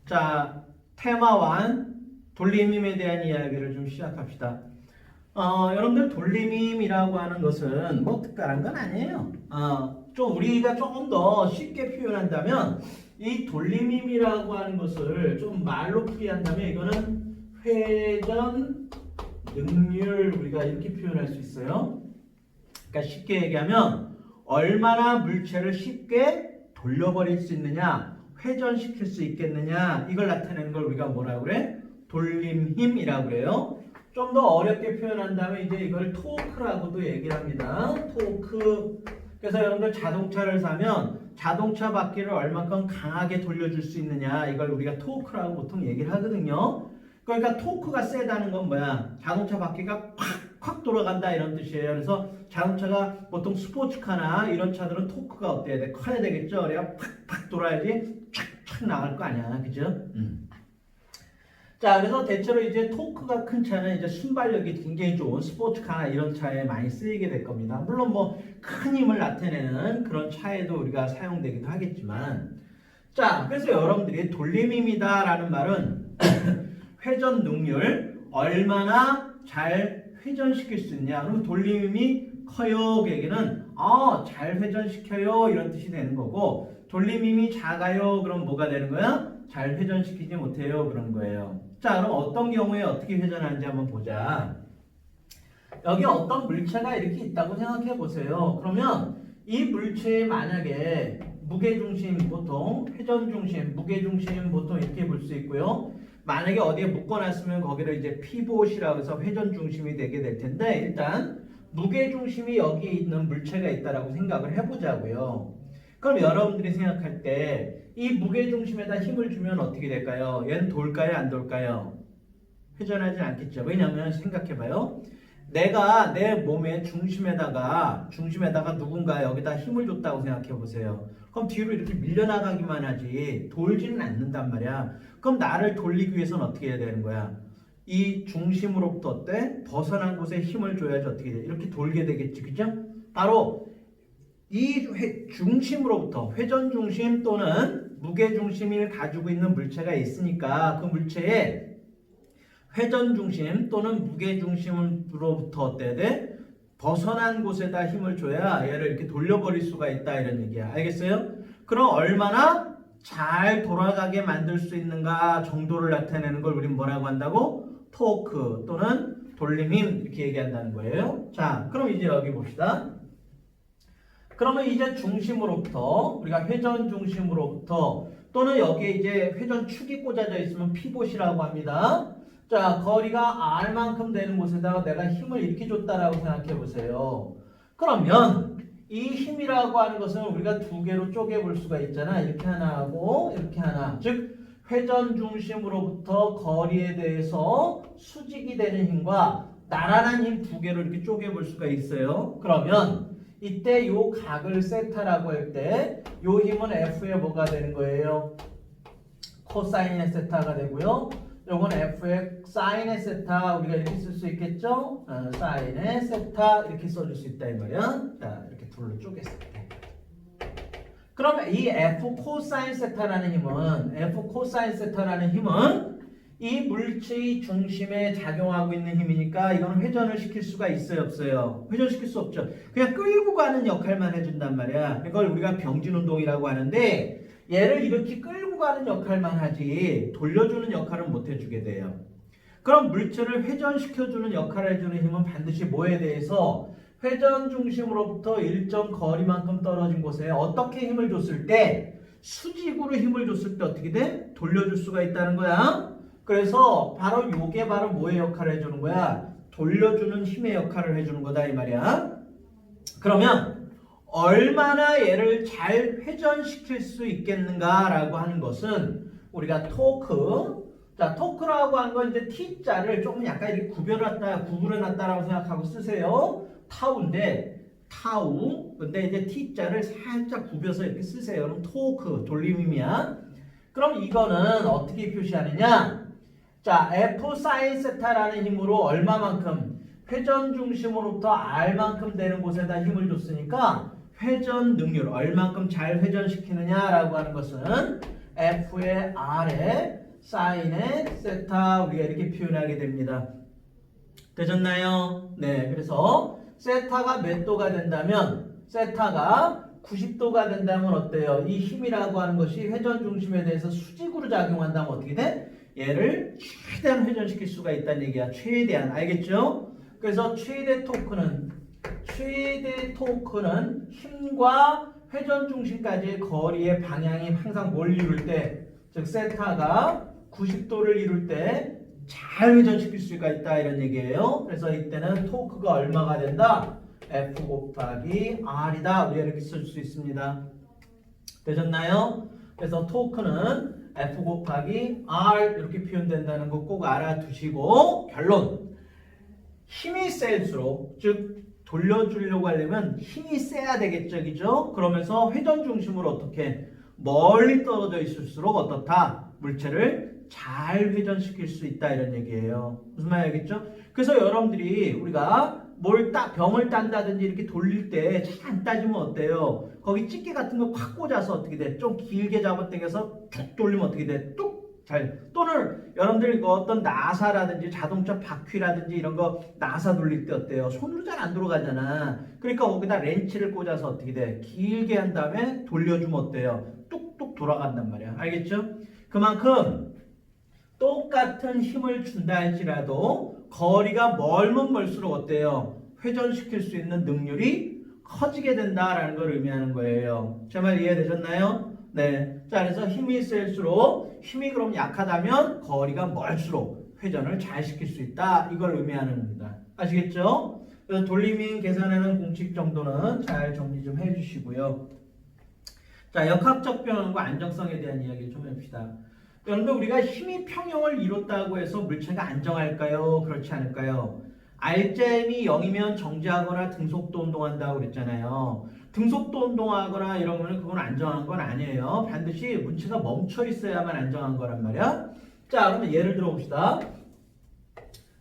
자, 테마 1 돌림힘에 대한 이야기를 좀 시작합시다. 여러분들 돌림힘이라고 하는 것은 뭐 특별한 건 아니에요. 좀 우리가 조금 더 쉽게 표현한다면 이 돌림힘이라고 하는 것을 좀 말로 풀이한다면 이거는 회전 능률 우리가 이렇게 표현할 수 있어요. 그러니까 쉽게 얘기하면 얼마나 물체를 쉽게 돌려버릴 수 있느냐, 회전시킬 수 있겠느냐 이걸 나타내는 걸 우리가 뭐라고 그래? 돌림힘이라고 그래요. 좀 더 어렵게 표현한다면 이제 이걸 토크라고도 얘기를 합니다. 토크. 그래서 여러분들 자동차를 사면 자동차 바퀴를 얼마큼 강하게 돌려줄 수 있느냐 이걸 우리가 토크라고 보통 얘기를 하거든요. 그러니까 토크가 세다는 건 뭐야? 자동차 바퀴가 콱콱 돌아간다 이런 뜻이에요. 그래서 자동차가 보통 스포츠카나 이런 차들은 토크가 어때야 돼? 커야 되겠죠? 그래야 팍팍 돌아야지 촥촥 나갈 거 아니야. 그죠? 자, 그래서 대체로 이제 토크가 큰 차는 이제 순발력이 굉장히 좋은 스포츠카나 이런 차에 많이 쓰이게 될 겁니다. 물론 뭐 큰 힘을 나타내는 그런 차에도 우리가 사용되기도 하겠지만, 자, 그래서 여러분들이 돌림힘이다라는 말은 회전 능률 얼마나 잘 회전시킬 수 있냐. 그러면 돌림힘이 커요 얘기는 잘 회전시켜요 이런 뜻이 되는 거고, 돌림힘이 작아요 그럼 뭐가 되는 거야? 잘 회전시키지 못해요 그런 거예요. 자, 그럼 어떤 경우에 어떻게 회전하는지 한번 보자. 여기 어떤 물체가 이렇게 있다고 생각해 보세요. 그러면 이 물체에 만약에 무게중심 보통 회전중심, 무게중심 보통 이렇게 볼 수 있고요. 만약에 어디에 묶어놨으면 거기를 이제 피봇이라고 해서 회전중심이 되게 될 텐데, 일단 무게중심이 여기 있는 물체가 있다라고 생각을 해보자고요. 그럼 여러분들이 생각할 때 이 무게중심에다 힘을 주면 어떻게 될까요? 얘는 돌까요? 안 돌까요? 회전하지 않겠죠. 왜냐하면 생각해봐요. 내가 내 몸의 중심에다가 누군가 여기다 힘을 줬다고 생각해보세요. 그럼 뒤로 이렇게 밀려나가기만 하지 돌지는 않는단 말이야. 그럼 나를 돌리기 위해서는 어떻게 해야 되는 거야? 이 중심으로부터 어때? 벗어난 곳에 힘을 줘야지 어떻게 돼? 이렇게 돌게 되겠지. 그죠? 바로 이 중심으로부터 회전 중심 또는 무게 중심을 가지고 있는 물체가 있으니까 그 물체에 회전 중심 또는 무게 중심으로부터 어때야 돼? 벗어난 곳에다 힘을 줘야 얘를 이렇게 돌려버릴 수가 있다 이런 얘기야. 알겠어요? 그럼 얼마나 잘 돌아가게 만들 수 있는가 정도를 나타내는 걸 우리는 뭐라고 한다고? 토크 또는 돌림힘 이렇게 얘기한다는 거예요. 자, 그럼 이제 여기 봅시다. 그러면 이제 중심으로부터 우리가 회전 중심으로부터 또는 여기에 이제 회전축이 꽂아져 있으면 피봇이라고 합니다. 자, 거리가 R만큼 되는 곳에다가 내가 힘을 이렇게 줬다라고 생각해 보세요. 그러면 이 힘이라고 하는 것은 우리가 두 개로 쪼개 볼 수가 있잖아. 이렇게 하나 하고 이렇게 하나. 즉 회전 중심으로부터 거리에 대해서 수직이 되는 힘과 나란한 힘 두 개로 이렇게 쪼개 볼 수가 있어요. 그러면 이때 요 각을 세타라고 할 때 요 힘은 F의 뭐가 되는 거예요? 코사인의 세타가 되고요. 요건 F의 사인의 세타 우리가 이렇게 쓸 수 있겠죠? 사인의 세타 이렇게 써줄 수 있다 이 말이야. 자, 이렇게 둘로 쪼갰을 때. 그럼 이 F 코사인 세타라는 힘은 이 물체의 중심에 작용하고 있는 힘이니까 이거는 회전을 시킬 수가 있어요, 없어요? 회전시킬 수 없죠. 그냥 끌고 가는 역할만 해준단 말이야. 이걸 우리가 병진운동이라고 하는데 얘를 이렇게 끌고 가는 역할만 하지 돌려주는 역할은 못 해주게 돼요. 그럼 물체를 회전시켜주는 역할을 해주는 힘은 반드시 뭐에 대해서? 회전 중심으로부터 일정 거리만큼 떨어진 곳에 어떻게 힘을 줬을 때? 수직으로 힘을 줬을 때 어떻게 돼? 돌려줄 수가 있다는 거야. 그래서 바로 요게 바로 뭐의 역할을 해주는 거야? 돌려주는 힘의 역할을 해주는 거다 이 말이야. 그러면 얼마나 얘를 잘 회전시킬 수 있겠는가라고 하는 것은 우리가 토크. 자, 토크라고 하는 건 이제 T자를 조금 약간 이렇게 구부려놨다라고 생각하고 쓰세요. 타우인데 타우. 근데 이제 T자를 살짝 굽여서 이렇게 쓰세요. 그럼 토크 돌림힘이야. 그럼 이거는 어떻게 표시하느냐? 자, F 사인 세타라는 힘으로 얼마만큼? 회전 중심으로부터 R만큼 되는 곳에다 힘을 줬으니까 회전 능률 얼만큼 잘 회전시키느냐라고 하는 것은 F의 R에 사인의 세타 우리가 이렇게 표현하게 됩니다. 되셨나요? 네, 그래서 세타가 몇 도가 된다면 세타가 90도가 된다면 어때요? 이 힘이라고 하는 것이 회전 중심에 대해서 수직으로 작용한다면 어떻게 돼? 얘를 최대한 회전시킬 수가 있다는 얘기야. 최대한. 알겠죠? 그래서 최대 토크는 힘과 회전 중심까지의 거리의 방향이 항상 뭘 이룰 때, 즉 세타가 90도를 이룰 때 잘 회전시킬 수가 있다 이런 얘기예요. 그래서 이때는 토크가 얼마가 된다? F 곱하기 R이다. 우리가 이렇게 쓸 수 있습니다. 되셨나요? 그래서 토크는 F 곱하기 R 이렇게 표현된다는 거 꼭 알아두시고 결론. 힘이 셀수록 즉 돌려주려고 하려면 힘이 세야 되겠죠. 그죠? 그러면서 회전 중심으로 어떻게 멀리 떨어져 있을수록 어떻다? 물체를 잘 회전시킬 수 있다 이런 얘기예요. 무슨 말이 알겠죠? 그래서 여러분들이 우리가 병을 딴다든지 이렇게 돌릴 때 잘 안 따지면 어때요? 거기 집게 같은 거 콱 꽂아서 어떻게 돼? 좀 길게 잡아당겨서 툭 돌리면 어떻게 돼? 뚝! 잘. 또는 여러분들 이거 어떤 나사라든지 자동차 바퀴라든지 이런 거 나사 돌릴 때 어때요? 손으로 잘 안 들어가잖아. 그러니까 거기다 렌치를 꽂아서 어떻게 돼? 길게 한 다음에 돌려주면 어때요? 뚝뚝 돌아간단 말이야. 알겠죠? 그만큼 똑같은 힘을 준다 할지라도 거리가 멀면 멀수록 어때요? 회전시킬 수 있는 능률이 커지게 된다라는 걸 의미하는 거예요. 제 말 이해되셨나요? 네. 자, 그래서 힘이 셀수록 힘이 그럼 약하다면 거리가 멀수록 회전을 잘 시킬 수 있다. 이걸 의미하는 겁니다. 아시겠죠? 그래서 돌리민 계산하는 공식 정도는 잘 정리 좀 해주시고요. 자, 역학적 변환과 안정성에 대한 이야기 좀 해봅시다. 여러분들 우리가 힘이 평형을 이뤘다고 해서 물체가 안정할까요? 그렇지 않을까요? R자임이 0이면 정지하거나 등속도 운동한다고 그랬잖아요. 등속도 운동하거나 이러면 그건 안정한 건 아니에요. 반드시 물체가 멈춰 있어야만 안정한 거란 말이야. 자, 그러면 예를 들어 봅시다.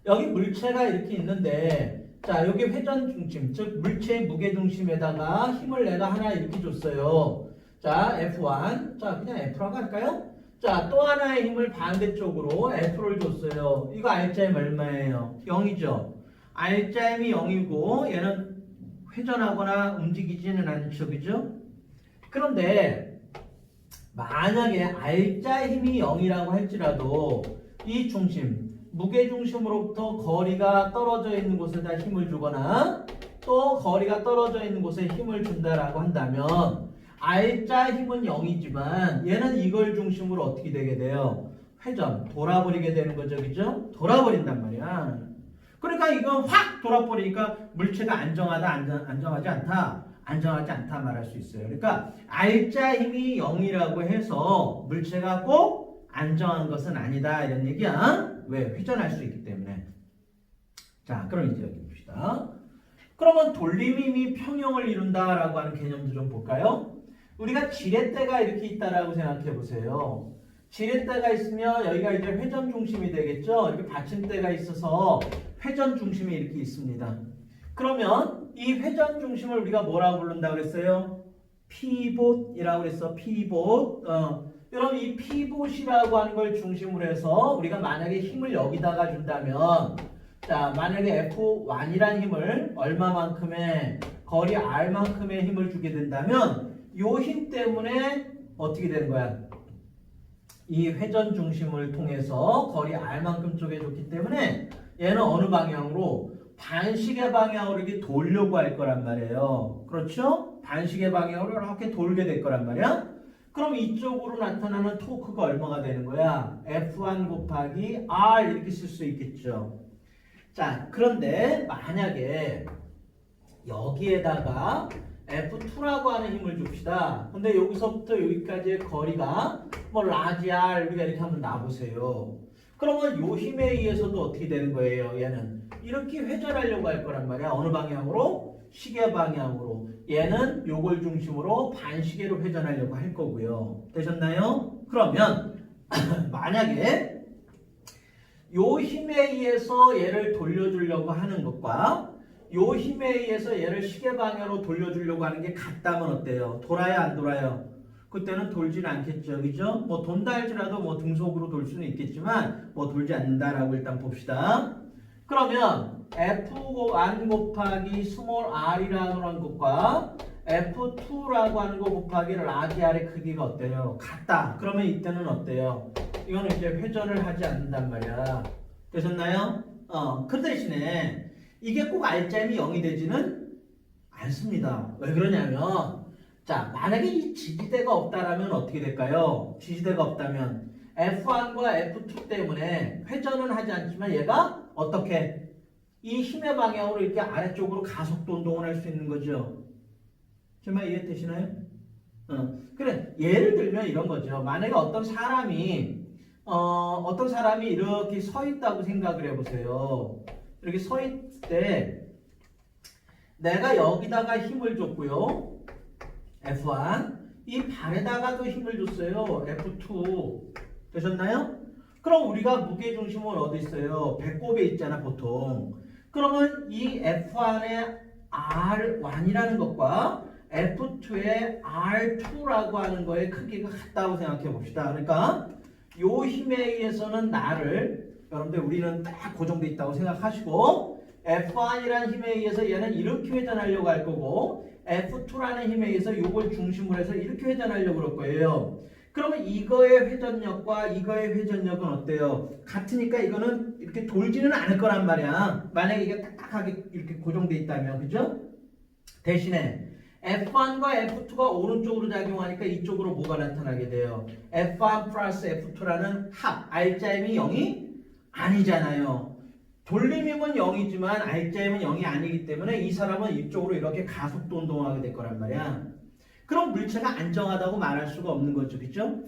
여기 물체가 이렇게 있는데 자, 여기 회전 중심, 즉 물체의 무게 중심에다가 힘을 내가 하나 이렇게 줬어요. 자, F1. 자, 그냥 F라고 할까요? 자, 또 하나의 힘을 반대쪽으로 F를 줬어요. 이거 R자임 얼마예요? 0이죠. R자임이 0이고 얘는 회전하거나 움직이지는 않죠. 그죠? 그런데 만약에 R자 힘이 0이라고 할지라도 이 중심, 무게중심으로부터 거리가 떨어져 있는 곳에다 힘을 주거나 또 거리가 떨어져 있는 곳에 힘을 준다라고 한다면 R자 힘은 0이지만 얘는 이걸 중심으로 어떻게 되게 돼요? 회전, 돌아버리게 되는 거죠. 그죠? 돌아버린단 말이야. 그러니까 이건 확 돌아버리니까 물체가 안정하다, 안정하지 않다, 안정하지 않다 말할 수 있어요. 그러니까 R자 힘이 0이라고 해서 물체가 꼭 안정한 것은 아니다 이런 얘기야. 왜? 회전할 수 있기 때문에. 자, 그럼 이제 여기 봅시다. 그러면 돌림힘이 평형을 이룬다라고 하는 개념도 좀 볼까요? 우리가 지렛대가 이렇게 있다라고 생각해 보세요. 지렛대가 있으면 여기가 이제 회전 중심이 되겠죠. 이렇게 받침대가 있어서 회전 중심이 이렇게 있습니다. 그러면 이 회전 중심을 우리가 뭐라고 부른다고 그랬어요? 피봇이라고 그랬어. 피봇. 여러분 이 피봇이라고 하는 걸 중심으로 해서 우리가 만약에 힘을 여기다가 준다면 자, 만약에 F1이라는 힘을 얼마만큼의 거리 R만큼의 힘을 주게 된다면 요 힘 때문에 어떻게 되는 거야? 이 회전 중심을 통해서 거리 R만큼 쪼개줬기 때문에 얘는 어느 방향으로? 반시계 방향으로 이렇게 돌려고 할 거란 말이에요. 그렇죠? 반시계 방향으로 이렇게 돌게 될 거란 말이야. 그럼 이쪽으로 나타나는 토크가 얼마가 되는 거야? F1 곱하기 R 이렇게 쓸 수 있겠죠. 자, 그런데 만약에 여기에다가 F2라고 하는 힘을 줍시다. 근데 여기서부터 여기까지의 거리가 뭐 라지 R 우리가 이렇게 한번 놔보세요. 그러면 요 힘에 의해서도 어떻게 되는 거예요? 얘는 이렇게 회전하려고 할 거란 말이야. 어느 방향으로? 시계 방향으로. 얘는 요걸 중심으로 반시계로 회전하려고 할 거고요. 되셨나요? 그러면 만약에 요 힘에 의해서 얘를 돌려주려고 하는 것과 요 힘에 의해서 얘를 시계 방향으로 돌려주려고 하는 게 같다면 어때요? 돌아요, 안 돌아요? 그때는 돌지는 않겠죠. 그죠? 뭐 돈다 할지라도 뭐 등속으로 돌 수는 있겠지만 뭐 돌지 않는다라고 일단 봅시다. 그러면 F1 곱하기 스몰 r이라는 것과 F2라고 하는 거 곱하기 라디알의 크기가 어때요? 같다. 그러면 이때는 어때요? 이거는 이제 회전을 하지 않는단 말이야. 되셨나요? 그 대신에 이게 꼭 알짜임이 0이 되지는 않습니다. 왜 그러냐면 자, 만약에 이 지지대가 없다라면 어떻게 될까요? 지지대가 없다면 F1과 F2 때문에 회전은 하지 않지만 얘가 어떻게 이 힘의 방향으로 이렇게 아래쪽으로 가속도 운동을 할 수 있는 거죠. 제 말 이해되시나요? 그래, 예를 들면 이런 거죠. 만약에 어떤 사람이 이렇게 서 있다고 생각을 해보세요. 이렇게 서 있을 때 내가 여기다가 힘을 줬고요. F1 이 발에다가도 힘을 줬어요. F2 되셨나요? 그럼 우리가 무게중심은 어디 있어요? 배꼽에 있잖아 보통. 그러면 이 F1의 R1이라는 것과 F2의 R2라고 하는 거의 크기가 같다고 생각해 봅시다. 그러니까 요 힘에 의해서는 나를 여러분들 우리는 딱 고정돼 있다고 생각하시고 F1이라는 힘에 의해서 얘는 이렇게 회전하려고 할 거고 F2라는 힘에 의해서 요걸 중심으로 해서 이렇게 회전하려고 그럴 거예요. 그러면 이거의 회전력과 이거의 회전력은 어때요? 같으니까 이거는 이렇게 돌지는 않을 거란 말이야. 만약에 이게 딱딱하게 이렇게 고정돼 있다면, 그죠? 대신에 F1과 F2가 오른쪽으로 작용하니까 이쪽으로 뭐가 나타나게 돼요? F1 플러스 F2라는 합, 알짜임이 0이 아니잖아요. 돌림임은 0이지만 알짜임은 0이 아니기 때문에 이 사람은 이쪽으로 이렇게 가속도 운동하게 될 거란 말이야. 그럼 물체가 안정하다고 말할 수가 없는 거죠. 그죠?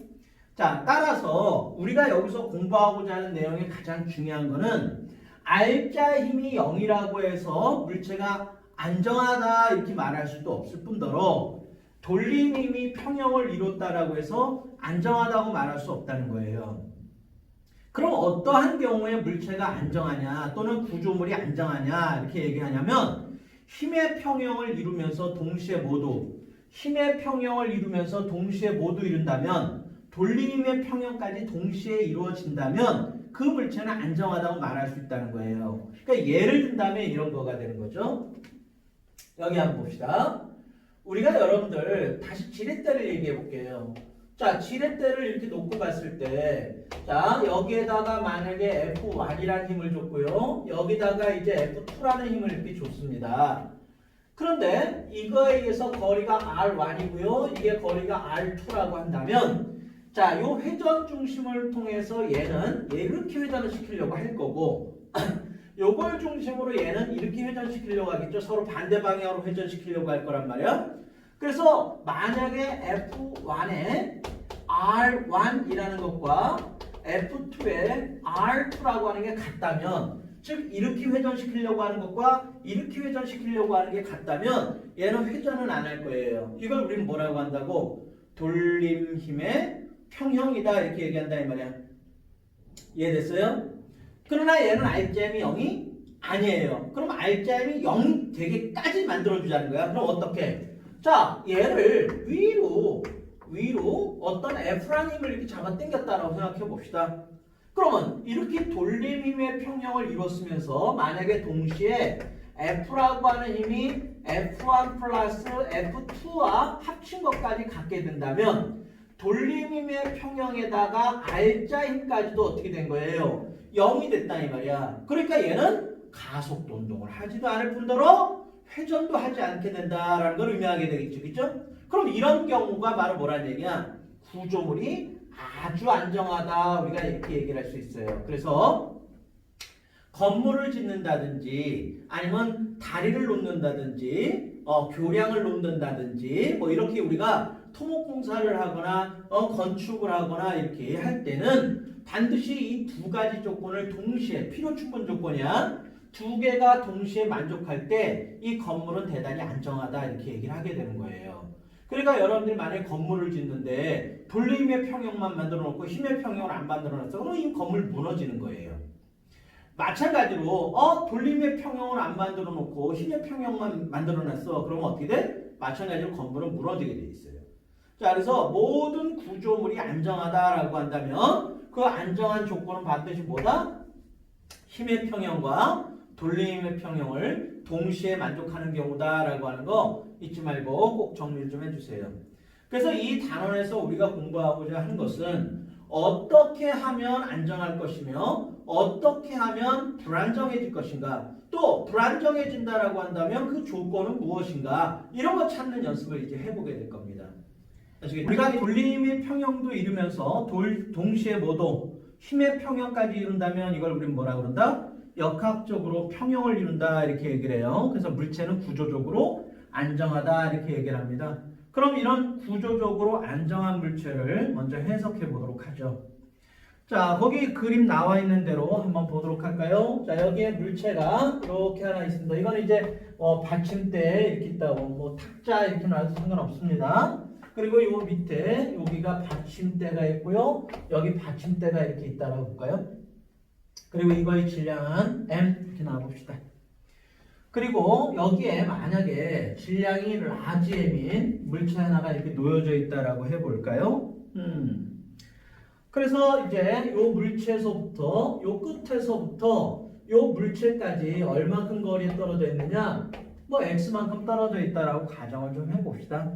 자, 따라서 우리가 여기서 공부하고자 하는 내용의 가장 중요한 거는 알짜 힘이 0이라고 해서 물체가 안정하다 이렇게 말할 수도 없을 뿐더러 돌림 힘이 평형을 이뤘다라고 해서 안정하다고 말할 수 없다는 거예요. 그럼 어떠한 경우에 물체가 안정하냐 또는 구조물이 안정하냐 이렇게 얘기하냐면 힘의 평형을 이루면서 동시에 모두 이룬다면 돌림의 평형까지 동시에 이루어진다면 그 물체는 안정하다고 말할 수 있다는 거예요. 그러니까 예를 든다면 이런 거가 되는 거죠. 여기 한번 봅시다. 우리가 여러분들 다시 지렛대를 얘기해 볼게요. 자, 지렛대를 이렇게 놓고 봤을 때 자, 여기에다가 만약에 F1이라는 힘을 줬고요. 여기다가 이제 F2라는 힘을 이렇게 줬습니다. 그런데 이거에 의해서 거리가 R1이고요. 이게 거리가 R2라고 한다면 자, 요 회전 중심을 통해서 얘는 이렇게 회전을 시키려고 할 거고 요걸 중심으로 얘는 이렇게 회전시키려고 하겠죠. 서로 반대 방향으로 회전시키려고 할 거란 말이야. 그래서 만약에 F1의 R1이라는 것과 F2의 R2라고 하는 게 같다면 즉 이렇게 회전시키려고 하는 것과 이렇게 회전시키려고 하는 게 같다면 얘는 회전은 안 할 거예요. 이걸 우리는 뭐라고 한다고? 돌림힘의 평형이다 이렇게 얘기한다 이 말이야. 이해됐어요? 그러나 얘는 알짜임이 0이 아니에요. 그럼 알짜임이 0 되게까지 만들어주자는 거야. 그럼 어떻게? 자, 얘를 위로 어떤 F라는 힘을 이렇게 잡아 당겼다라고 생각해 봅시다. 그러면 이렇게 돌림힘의 평형을 이뤘으면서 만약에 동시에 F라고 하는 힘이 F1 플러스 F2와 합친 것까지 갖게 된다면 돌림힘의 평형에다가 알짜 힘까지도 어떻게 된 거예요? 0이 됐다 이 말이야. 그러니까 얘는 가속도 운동을 하지도 않을 뿐더러 회전도 하지 않게 된다라는 걸 의미하게 되겠죠. 그죠? 그럼 이런 경우가 바로 뭐라는 얘기야? 구조물이 아주 안정하다 우리가 이렇게 얘기를 할 수 있어요. 그래서 건물을 짓는다든지 아니면 다리를 놓는다든지 교량을 놓는다든지 뭐 이렇게 우리가 토목공사를 하거나 건축을 하거나 이렇게 할 때는 반드시 이 두 가지 조건을 동시에 필요충분 조건이야. 두 개가 동시에 만족할 때 이 건물은 대단히 안정하다 이렇게 얘기를 하게 되는 거예요. 그러니까 여러분들이 만약에 건물을 짓는데 돌림의 평형만 만들어 놓고 힘의 평형을 안 만들어 놨어. 그럼 이 건물 무너지는 거예요. 마찬가지로 돌림의 평형을 안 만들어 놓고 힘의 평형만 만들어 놨어. 그러면 어떻게 돼? 마찬가지로 건물은 무너지게 돼 있어요. 자, 그래서 모든 구조물이 안정하다라고 한다면 그 안정한 조건은 반드시 뭐다? 힘의 평형과 돌림의 평형을 동시에 만족하는 경우다라고 하는 거 잊지 말고 꼭 정리를 좀 해주세요. 그래서 이 단원에서 우리가 공부하고자 하는 것은 어떻게 하면 안정할 것이며 어떻게 하면 불안정해질 것인가, 또 불안정해진다라고 한다면 그 조건은 무엇인가, 이런 거 찾는 연습을 이제 해보게 될 겁니다. 우리가 돌림의 평형도 이루면서 동시에 모두 힘의 평형까지 이룬다면 이걸 우리는 뭐라 그런다? 역학적으로 평형을 이룬다 이렇게 얘기를 해요. 그래서 물체는 구조적으로 안정하다 이렇게 얘기를 합니다. 그럼 이런 구조적으로 안정한 물체를 먼저 해석해 보도록 하죠. 자, 거기 그림 나와 있는 대로 한번 보도록 할까요? 자, 여기에 물체가 이렇게 하나 있습니다. 이건 이제 받침대 이렇게 있다고, 뭐 탁자 이렇게 놔도 상관없습니다. 그리고 요 밑에 여기가 받침대가 있고요. 여기 받침대가 이렇게 있다라고 볼까요? 그리고 이거의 질량은 M 이렇게 나와봅시다. 그리고 여기에 만약에 질량이 라지 M인 물체 하나가 이렇게 놓여져 있다라고 해볼까요? 그래서 이제 요 물체에서부터 요 끝에서부터 요 물체까지 얼마큼 거리에 떨어져 있느냐, 뭐 X만큼 떨어져 있다라고 가정을 좀 해봅시다.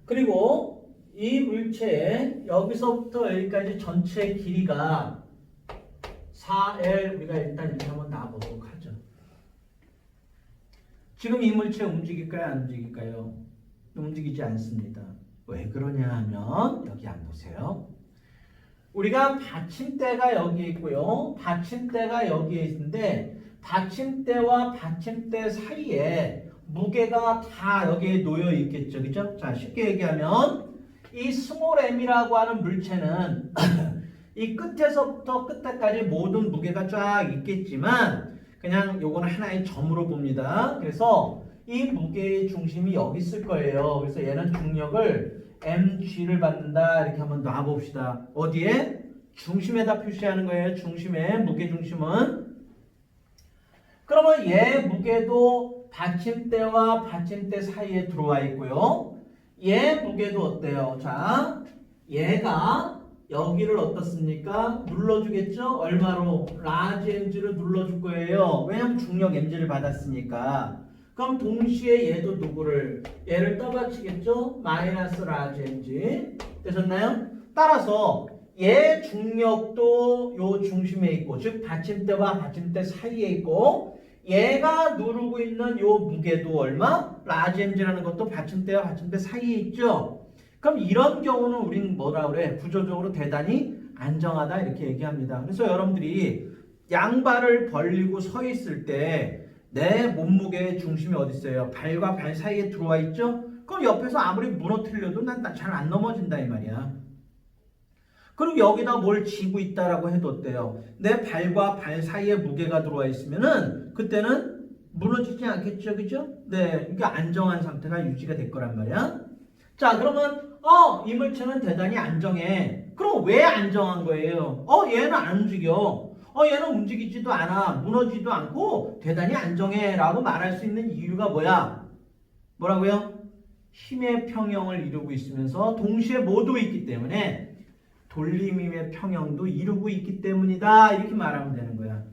그리고 이 물체의 여기서부터 여기까지 전체 길이가 4L, 우리가 일단 이렇게 한번 놔보도록 하죠. 지금 이 물체 움직일까요? 안 움직일까요? 움직이지 않습니다. 왜 그러냐 하면 여기 안 보세요. 우리가 받침대가 여기 있고요. 받침대가 여기에 있는데 받침대와 받침대 사이에 무게가 다 여기에 놓여 있겠죠. 그죠? 자, 쉽게 얘기하면 이 스몰 m이라고 하는 물체는 이 끝에서부터 끝에까지 모든 무게가 쫙 있겠지만 그냥 요거는 하나의 점으로 봅니다. 그래서 이 무게의 중심이 여기 있을 거예요. 그래서 얘는 중력을 mg를 받는다 이렇게 한번 놔봅시다. 어디에? 중심에다 표시하는 거예요. 중심에, 무게 중심은. 그러면 얘 무게도 받침대와 받침대 사이에 들어와 있고요. 얘 무게도 어때요? 자, 얘가 여기를 어떻습니까? 눌러주겠죠? 얼마로? 라지 mg를 눌러줄 거예요. 왜냐면 중력 mg를 받았으니까. 그럼 동시에 얘도 누구를? 얘를 떠받치겠죠? 마이너스 라지 mg. 되셨나요? 따라서 얘 중력도 요 중심에 있고, 즉 받침대와 받침대 사이에 있고, 얘가 누르고 있는 요 무게도 얼마? 라지 mg라는 것도 받침대와 받침대 사이에 있죠? 그럼 이런 경우는 우리는 뭐라 그래? 구조적으로 대단히 안정하다 이렇게 얘기합니다. 그래서 여러분들이 양발을 벌리고 서 있을 때 내 몸무게의 중심이 어디 있어요? 발과 발 사이에 들어와 있죠? 그럼 옆에서 아무리 무너뜨려도 난 잘 안 넘어진다 이 말이야. 그리고 여기다 뭘 쥐고 있다라고 해도 어때요? 내 발과 발 사이에 무게가 들어와 있으면은 그때는 무너지지 않겠죠, 그죠? 네, 이게 안정한 상태가 유지가 될 거란 말이야. 자, 그러면 이 물체는 대단히 안정해. 그럼 왜 안정한 거예요? 얘는 안 움직여. 얘는 움직이지도 않아. 무너지지도 않고 대단히 안정해 라고 말할 수 있는 이유가 뭐야? 뭐라고요? 힘의 평형을 이루고 있으면서 동시에 모두 있기 때문에 돌림힘의 평형도 이루고 있기 때문이다. 이렇게 말하면 되는 거야.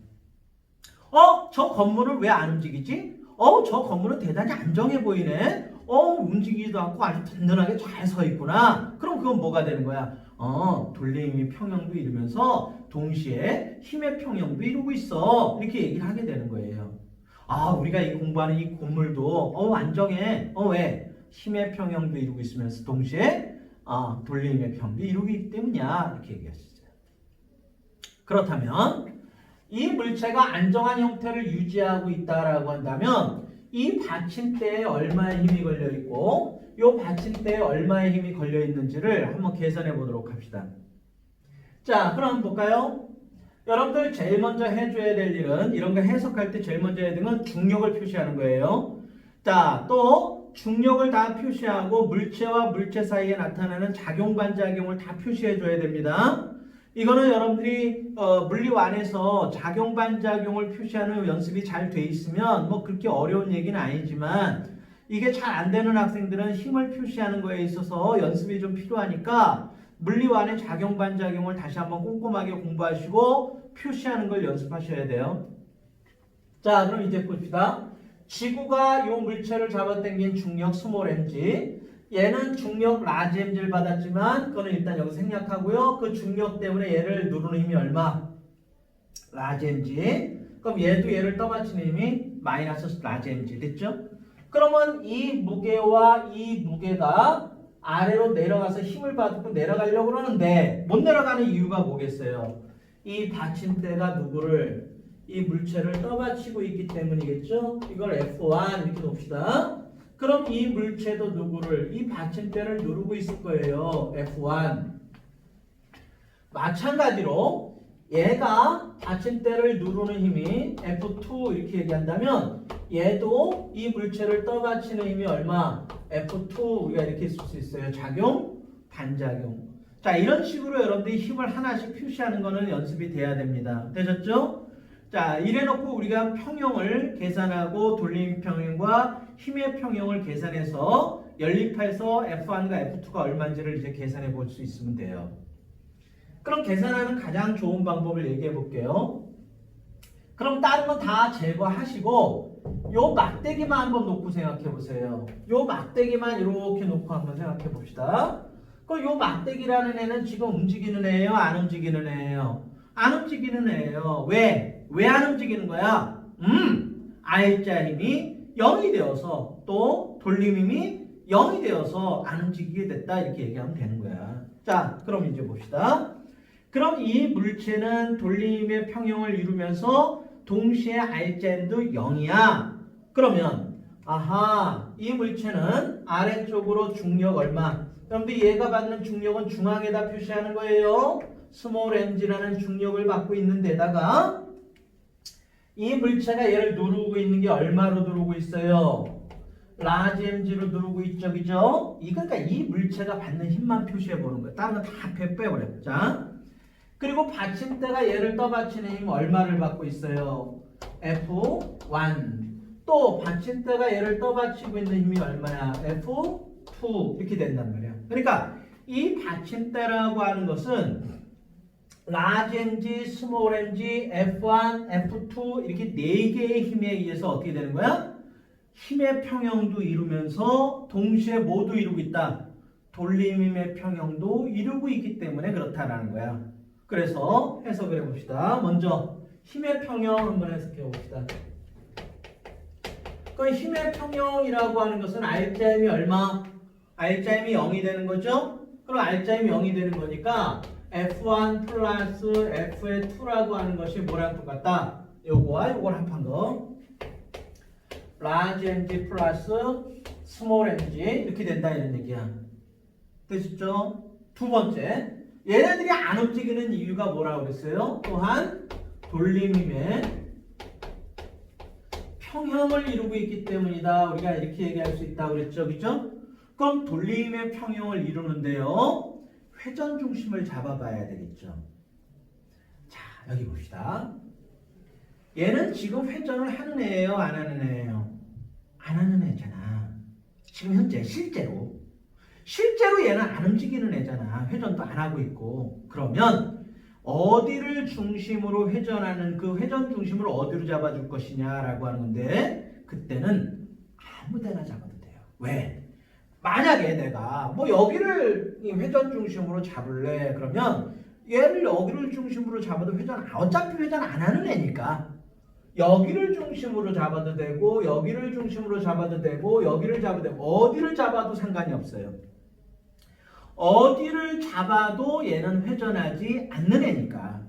저 건물은 왜 안 움직이지? 저 건물은 대단히 안정해 보이네. 움직이지도 않고 아주 든든하게 잘 서 있구나. 그럼 그건 뭐가 되는 거야? 돌림힘의 평형도 이루면서 동시에 힘의 평형도 이루고 있어. 이렇게 얘기를 하게 되는 거예요. 우리가 이 공부하는 이 건물도 안정해. 왜? 힘의 평형도 이루고 있으면서 동시에 돌림힘의 평형도 이루고 있기 때문이야. 이렇게 얘기했어요. 그렇다면 이 물체가 안정한 형태를 유지하고 있다라고 한다면 이 받침대에 얼마의 힘이 걸려 있고 이 받침대에 얼마의 힘이 걸려 있는지를 한번 계산해 보도록 합시다. 자, 그럼 한번 볼까요? 여러분들 제일 먼저 해줘야 될 일은 이런 거 해석할 때 제일 먼저 해야 되는 건 중력을 표시하는 거예요. 자, 또 중력을 다 표시하고 물체와 물체 사이에 나타나는 작용 반작용을 다 표시해 줘야 됩니다. 이거는 여러분들이 물리완에서 작용 반작용을 표시하는 연습이 잘 돼 있으면 뭐 그렇게 어려운 얘기는 아니지만 이게 잘 안 되는 학생들은 힘을 표시하는 거에 있어서 연습이 좀 필요하니까 물리완의 작용 반작용을 다시 한번 꼼꼼하게 공부하시고 표시하는 걸 연습하셔야 돼요. 자, 그럼 이제 봅시다. 지구가 이 물체를 잡아당긴 중력 스몰 mg, 얘는 중력 라지 mg를 받았지만 그거는 일단 여기 생략하고요. 그 중력 때문에 얘를 누르는 힘이 얼마? 라지 mg. 그럼 얘도 얘를 떠받치는 힘이 마이너스 라지 mg 됐죠? 그러면 이 무게와 이 무게가 아래로 내려가서 힘을 받고 내려가려고 그러는데 못 내려가는 이유가 뭐겠어요? 이 받침대가 누구를 이 물체를 떠받치고 있기 때문이겠죠? 이걸 F1 이렇게 놓읍시다. 그럼 이 물체도 누구를 이 받침대를 누르고 있을 거예요. F1. 마찬가지로 얘가 받침대를 누르는 힘이 F2 이렇게 얘기한다면 얘도 이 물체를 떠받치는 힘이 얼마? F2 우리가 이렇게 쓸 수 있어요. 작용, 반작용. 자, 이런 식으로 여러분들이 힘을 하나씩 표시하는 거는 연습이 돼야 됩니다. 되셨죠? 자, 이래놓고 우리가 평형을 계산하고 돌림 평형과 힘의 평형을 계산해서 연립해서 F1과 F2가 얼마인지를 이제 계산해 볼 수 있으면 돼요. 그럼 계산하는 가장 좋은 방법을 얘기해 볼게요. 그럼 다른 건 다 제거하시고 요 막대기만 한번 놓고 생각해 보세요. 요 막대기만 이렇게 놓고 한번 생각해 봅시다. 그럼 요 막대기라는 애는 지금 움직이는 애예요? 안 움직이는 애예요? 안 움직이는 애예요. 왜? 왜 안 움직이는 거야? R자 힘이 0이 되어서 또 돌림 힘이 0이 되어서 안 움직이게 됐다 이렇게 얘기하면 되는 거야. 자, 그럼 이제 봅시다. 그럼 이 물체는 돌림의 평형을 이루면서 동시에 R자임도 0이야. 그러면 아하, 이 물체는 아래쪽으로 중력 얼마? 그런데 얘가 받는 중력은 중앙에다 표시하는 거예요. 스몰 mg라는 중력을 받고 있는 데다가 이 물체가 얘를 누르고 있는 게 얼마로 누르고 있어요? 라지 mg로 누르고 있죠, 그죠? 그러니까 이 물체가 받는 힘만 표시해 보는 거예요. 다른 건 다 빼버려. 자, 그리고 받침대가 얘를 떠받치는 힘 얼마를 받고 있어요? F1. 또 받침대가 얘를 떠받치고 있는 힘이 얼마야? F2 이렇게 된단 말이야. 그러니까 이 받침대라고 하는 것은 라지 mg, 스몰 mg, F1, F2 이렇게 4개의 힘에 의해서 어떻게 되는 거야? 힘의 평형도 이루면서 동시에 뭐도 이루고 있다? 돌림힘의 평형도 이루고 있기 때문에 그렇다라는 거야. 그래서 해석을 해봅시다. 먼저 힘의 평형 한번 해석해 봅시다. 그 힘의 평형이라고 하는 것은 R자임이 얼마? R자임이 0이 되는 거죠? 그럼 R자임이 0이 되는 거니까 F1 플러스 F의 2라고 하는 것이 뭐랑 똑같다? 요거와 요걸 합한 거. 라지 mg 플러스 스몰 mg 이렇게 된다 이런 얘기야. 되셨죠? 두 번째, 얘네들이 안 움직이는 이유가 뭐라고 그랬어요? 또한 돌림힘의 평형을 이루고 있기 때문이다. 우리가 이렇게 얘기할 수 있다고 그랬죠, 그죠? 그럼 돌림힘의 평형을 이루는데요. 회전 중심을 잡아봐야 되겠죠. 자, 여기 봅시다. 얘는 지금 회전을 하는 애예요, 안 하는 애예요? 안 하는 애잖아. 지금 현재 실제로 얘는 안 움직이는 애잖아. 회전도 안 하고 있고. 그러면 어디를 중심으로 회전하는 그 회전 중심을 어디로 잡아줄 것이냐라고 하는 건데 그때는 아무데나 잡아도 돼요. 왜? 만약에 내가 뭐 여기를 회전 중심으로 잡을래 그러면 얘를 여기를 중심으로 잡아도 어차피 회전 안 하는 애니까 여기를 중심으로 잡아도 되고 여기를 중심으로 잡아도 되고 여기를 잡아도 되고 어디를 잡아도 상관이 없어요. 어디를 잡아도 얘는 회전하지 않는 애니까.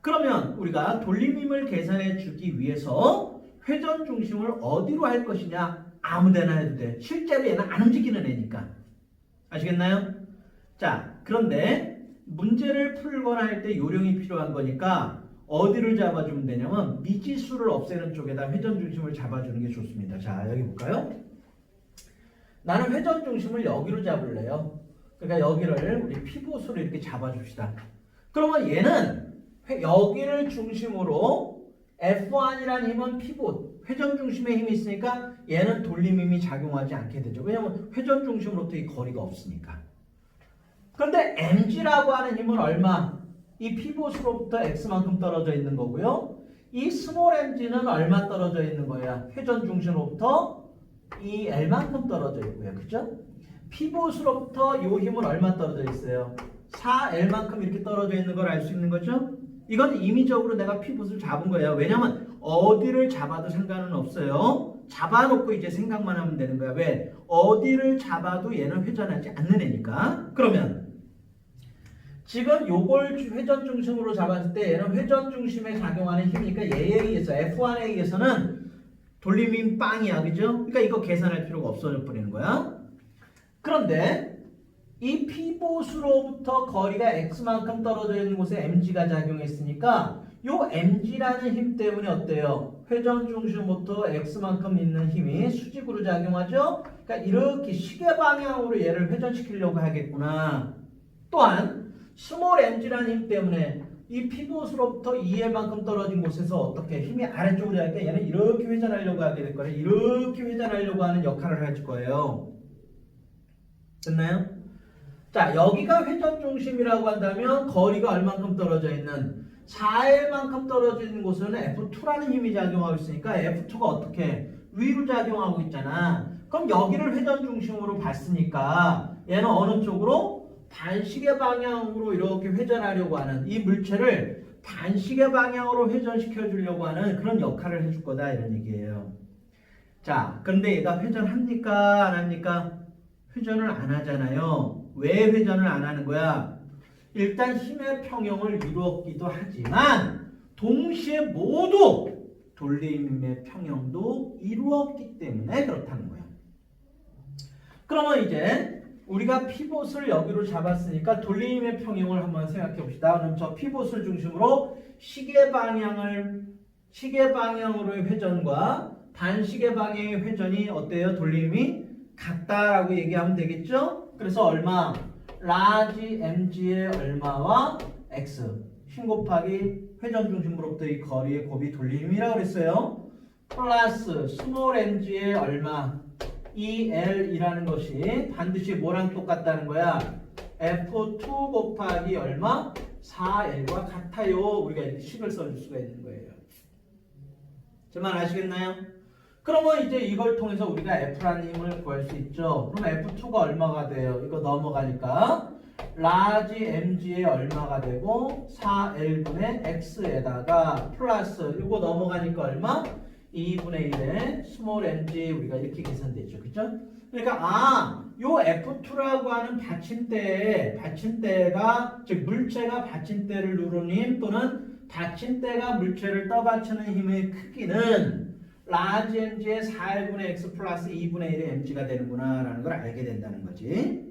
그러면 우리가 돌림힘을 계산해 주기 위해서 회전 중심을 어디로 할 것이냐? 아무데나 해도 돼. 실제로 얘는 안 움직이는 애니까. 아시겠나요? 자, 그런데 문제를 풀거나 할 때 요령이 필요한 거니까 어디를 잡아주면 되냐면 미지수를 없애는 쪽에다 회전 중심을 잡아주는 게 좋습니다. 자, 여기 볼까요? 나는 회전 중심을 여기로 잡을래요. 그러니까 여기를 우리 피봇으로 이렇게 잡아줍시다. 그러면 얘는 여기를 중심으로 F1이라는 힘은 피봇, 회전 중심의 힘이 있으니까 얘는 돌림 힘이 작용하지 않게 되죠. 왜냐면 회전 중심으로부터 이 거리가 없으니까. 그런데 mg라고 하는 힘은 얼마? 이 피봇으로부터 x만큼 떨어져 있는 거고요. 이 스몰 mg는 얼마 떨어져 있는 거야? 회전 중심으로부터 이 l만큼 떨어져 있고요. 그죠? 피봇으로부터 이 힘은 얼마 떨어져 있어요? 4l만큼 이렇게 떨어져 있는 걸 알 수 있는 거죠? 이건 임의적으로 내가 피봇을 잡은 거예요. 왜냐면 어디를 잡아도 상관은 없어요. 잡아놓고 이제 생각만 하면 되는 거야. 왜? 어디를 잡아도 얘는 회전하지 않는 애니까. 그러면 지금 요걸 회전 중심으로 잡았을 때 얘는 회전 중심에 작용하는 힘이니까 얘에 의해서 F1에 의해서는 돌림힘 빵이야. 그죠? 그러니까 이거 계산할 필요가 없어져 버리는 거야. 그런데 이 피봇으로부터 거리가 x만큼 떨어져 있는 곳에 mg가 작용했으니까 요 mg라는 힘 때문에 어때요? 회전 중심부터 x만큼 있는 힘이 수직으로 작용하죠? 그러니까 이렇게 시계 방향으로 얘를 회전시키려고 하겠구나. 또한 스몰 mg라는 힘 때문에 이 피봇으로부터 2l만큼 떨어진 곳에서 어떻게 힘이 아래쪽으로 할 때 얘는 이렇게 회전하려고 하게 될 거예요. 이렇게 회전하려고 하는 역할을 할 거예요. 됐나요? 자, 여기가 회전 중심이라고 한다면 거리가 얼만큼 떨어져 있는 4l만큼 떨어져 있는 곳에는 F2라는 힘이 작용하고 있으니까 F2가 어떻게 위로 작용하고 있잖아. 그럼 여기를 회전 중심으로 봤으니까 얘는 어느 쪽으로? 반시계 방향으로 이렇게 회전하려고 하는 이 물체를 반시계 방향으로 회전시켜 주려고 하는 그런 역할을 해줄 거다 이런 얘기예요. 자, 그런데 얘가 회전합니까? 안 합니까? 회전을 안 하잖아요. 왜 회전을 안 하는 거야? 일단 힘의 평형을 이루었기도 하지만 동시에 모두 돌림의 평형도 이루었기 때문에 그렇다는 거예요. 그러면 이제 우리가 피봇을 여기로 잡았으니까 돌림의 평형을 한번 생각해 봅시다. 그럼 저 피봇을 중심으로 시계 방향으로의 회전과 반시계 방향의 회전이 어때요? 돌림이 같다라고 얘기하면 되겠죠? 그래서 얼마? 라지 mg의 얼마와 x 힘 곱하기 회전 중심으로부터 이 거리의 곱이 돌림이라고 그랬어요. 플러스 스몰 mg의 얼마? EL이라는 것이 반드시 뭐랑 똑같다는 거야? F2 곱하기 얼마? 4L과 같아요. 우리가 이렇게 식을 써줄 수가 있는 거예요. 제 말 아시겠나요? 그러면 이제 이걸 통해서 우리가 F라는 힘을 구할 수 있죠. 그럼 F2가 얼마가 돼요? 이거 넘어가니까 라지 mg의 얼마가 되고 4L분의 x에다가 플러스 이거 넘어가니까 얼마? 2분의 1에 스몰 mg 우리가 이렇게 계산되죠. 그죠? 그러니까 요 F2라고 하는 받침대가 즉 물체가 받침대를 누르는 힘 또는 받침대가 물체를 떠받치는 힘의 크기는 라지 mg의 4분의 x 플러스 2분의 1의 mg가 되는구나 라는 걸 알게 된다는 거지.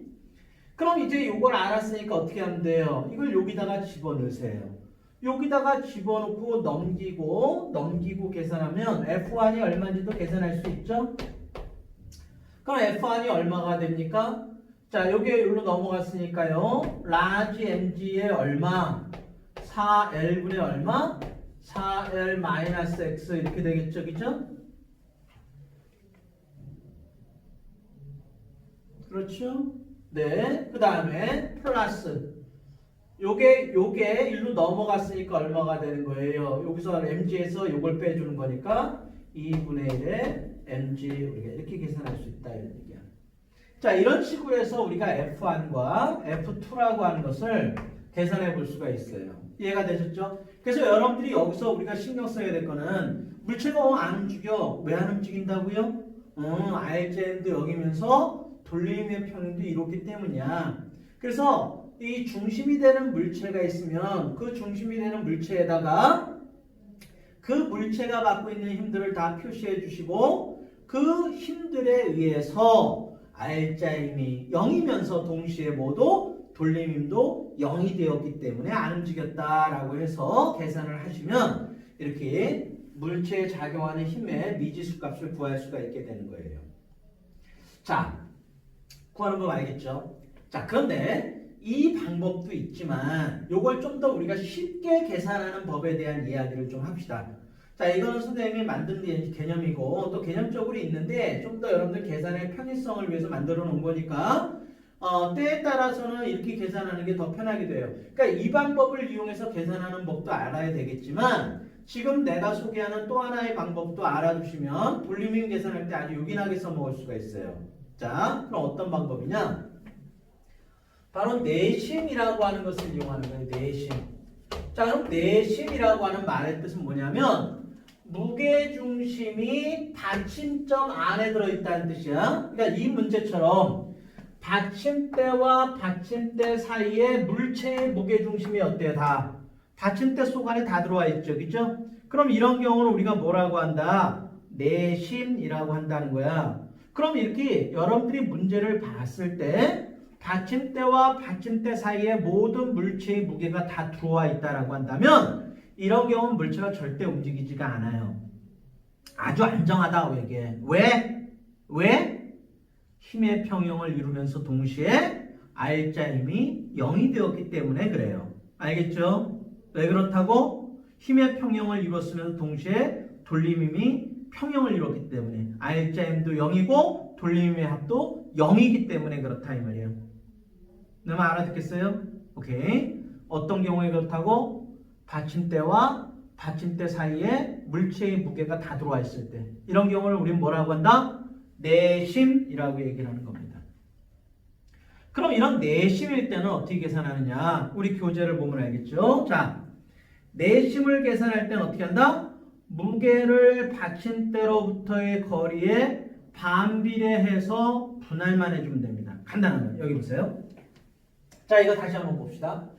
그럼 이제 이걸 알았으니까 어떻게 하면 돼요? 이걸 여기다가 집어넣으세요. 여기다가 집어넣고 넘기고 계산하면 F1이 얼마인지도 계산할 수 있죠? 그럼 F1이 얼마가 됩니까? 자, 여기 여기로 넘어갔으니까요. 라지 mg의 얼마? 4L분의 얼마? 4L 마이너스 X 이렇게 되겠죠, 그죠? 그렇죠? 네, 그 다음에 플러스 요게 일로 넘어갔으니까 얼마가 되는 거예요? 여기서 mg에서 요걸 빼주는 거니까 2분의 1에 mg 우리가 이렇게 계산할 수 있다 이런 얘기야. 자, 이런 식으로 해서 우리가 F1과 F2라고 하는 것을 계산해 볼 수가 있어요. 이해가 되셨죠? 그래서 여러분들이 여기서 우리가 신경 써야 될 거는 물체가 안 움직여. 왜 안 움직인다고요? 알젠도 여기면서 돌림의 평형도 이렇기 때문이야. 그래서 이 중심이 되는 물체가 있으면 그 중심이 되는 물체에다가 그 물체가 받고 있는 힘들을 다 표시해 주시고 그 힘들에 의해서 알자 힘이 0이면서 동시에 모두 돌림힘도 0이 되었기 때문에 안 움직였다라고 해서 계산을 하시면 이렇게 물체에 작용하는 힘의 미지수 값을 구할 수가 있게 되는 거예요. 자, 구하는 법 알겠죠? 자, 그런데 이 방법도 있지만 이걸 좀 더 우리가 쉽게 계산하는 법에 대한 이야기를 좀 합시다. 자, 이거는 선생님이 만든 개념이고 또 개념적으로 있는데 좀 더 여러분들 계산의 편의성을 위해서 만들어 놓은 거니까 때에 따라서는 이렇게 계산하는 게 더 편하게 돼요. 그러니까 이 방법을 이용해서 계산하는 법도 알아야 되겠지만 지금 내가 소개하는 또 하나의 방법도 알아두시면 볼륨 계산할 때 아주 요긴하게 써먹을 수가 있어요. 자, 그럼 어떤 방법이냐? 바로 내심이라고 하는 것을 이용하는 거예요. 내심. 자, 그럼 내심이라고 하는 말의 뜻은 뭐냐면 무게중심이 받침점 안에 들어있다는 뜻이야. 그러니까 이 문제처럼 받침대와 받침대 사이에 물체의 무게중심이 어때요? 다 받침대 속 안에 다 들어와 있죠. 그죠? 그럼 이런 경우는 우리가 뭐라고 한다? 내심이라고 한다는 거야. 그럼 이렇게 여러분들이 문제를 봤을 때 받침대와 받침대 사이에 모든 물체의 무게가 다 들어와 있다라고 한다면 이런 경우는 물체가 절대 움직이지가 않아요. 아주 안정하다 이게. 왜? 힘의 평형을 이루면서 동시에 R자 힘이 0이 되었기 때문에 그래요. 알겠죠? 왜 그렇다고? 힘의 평형을 이뤘으면서 동시에 돌림힘이 평형을 이뤘기 때문에 R자 힘도 0이고 돌림힘의 합도 0이기 때문에 그렇다 이 말이에요. 내 말 알아듣겠어요? 오케이. 어떤 경우에 그렇다고? 받침대와 받침대 사이에 물체의 무게가 다 들어와 있을 때 이런 경우를 우리는 뭐라고 한다? 내심이라고 얘기를 하는 겁니다. 그럼 이런 내심일 때는 어떻게 계산하느냐? 우리 교재를 보면 알겠죠? 자, 내심을 계산할 때는 어떻게 한다? 무게를 받침대로부터의 거리에 반비례해서 분할만 해주면 됩니다. 간단한 거예요. 여기 보세요. 자, 이거 다시 한번 봅시다.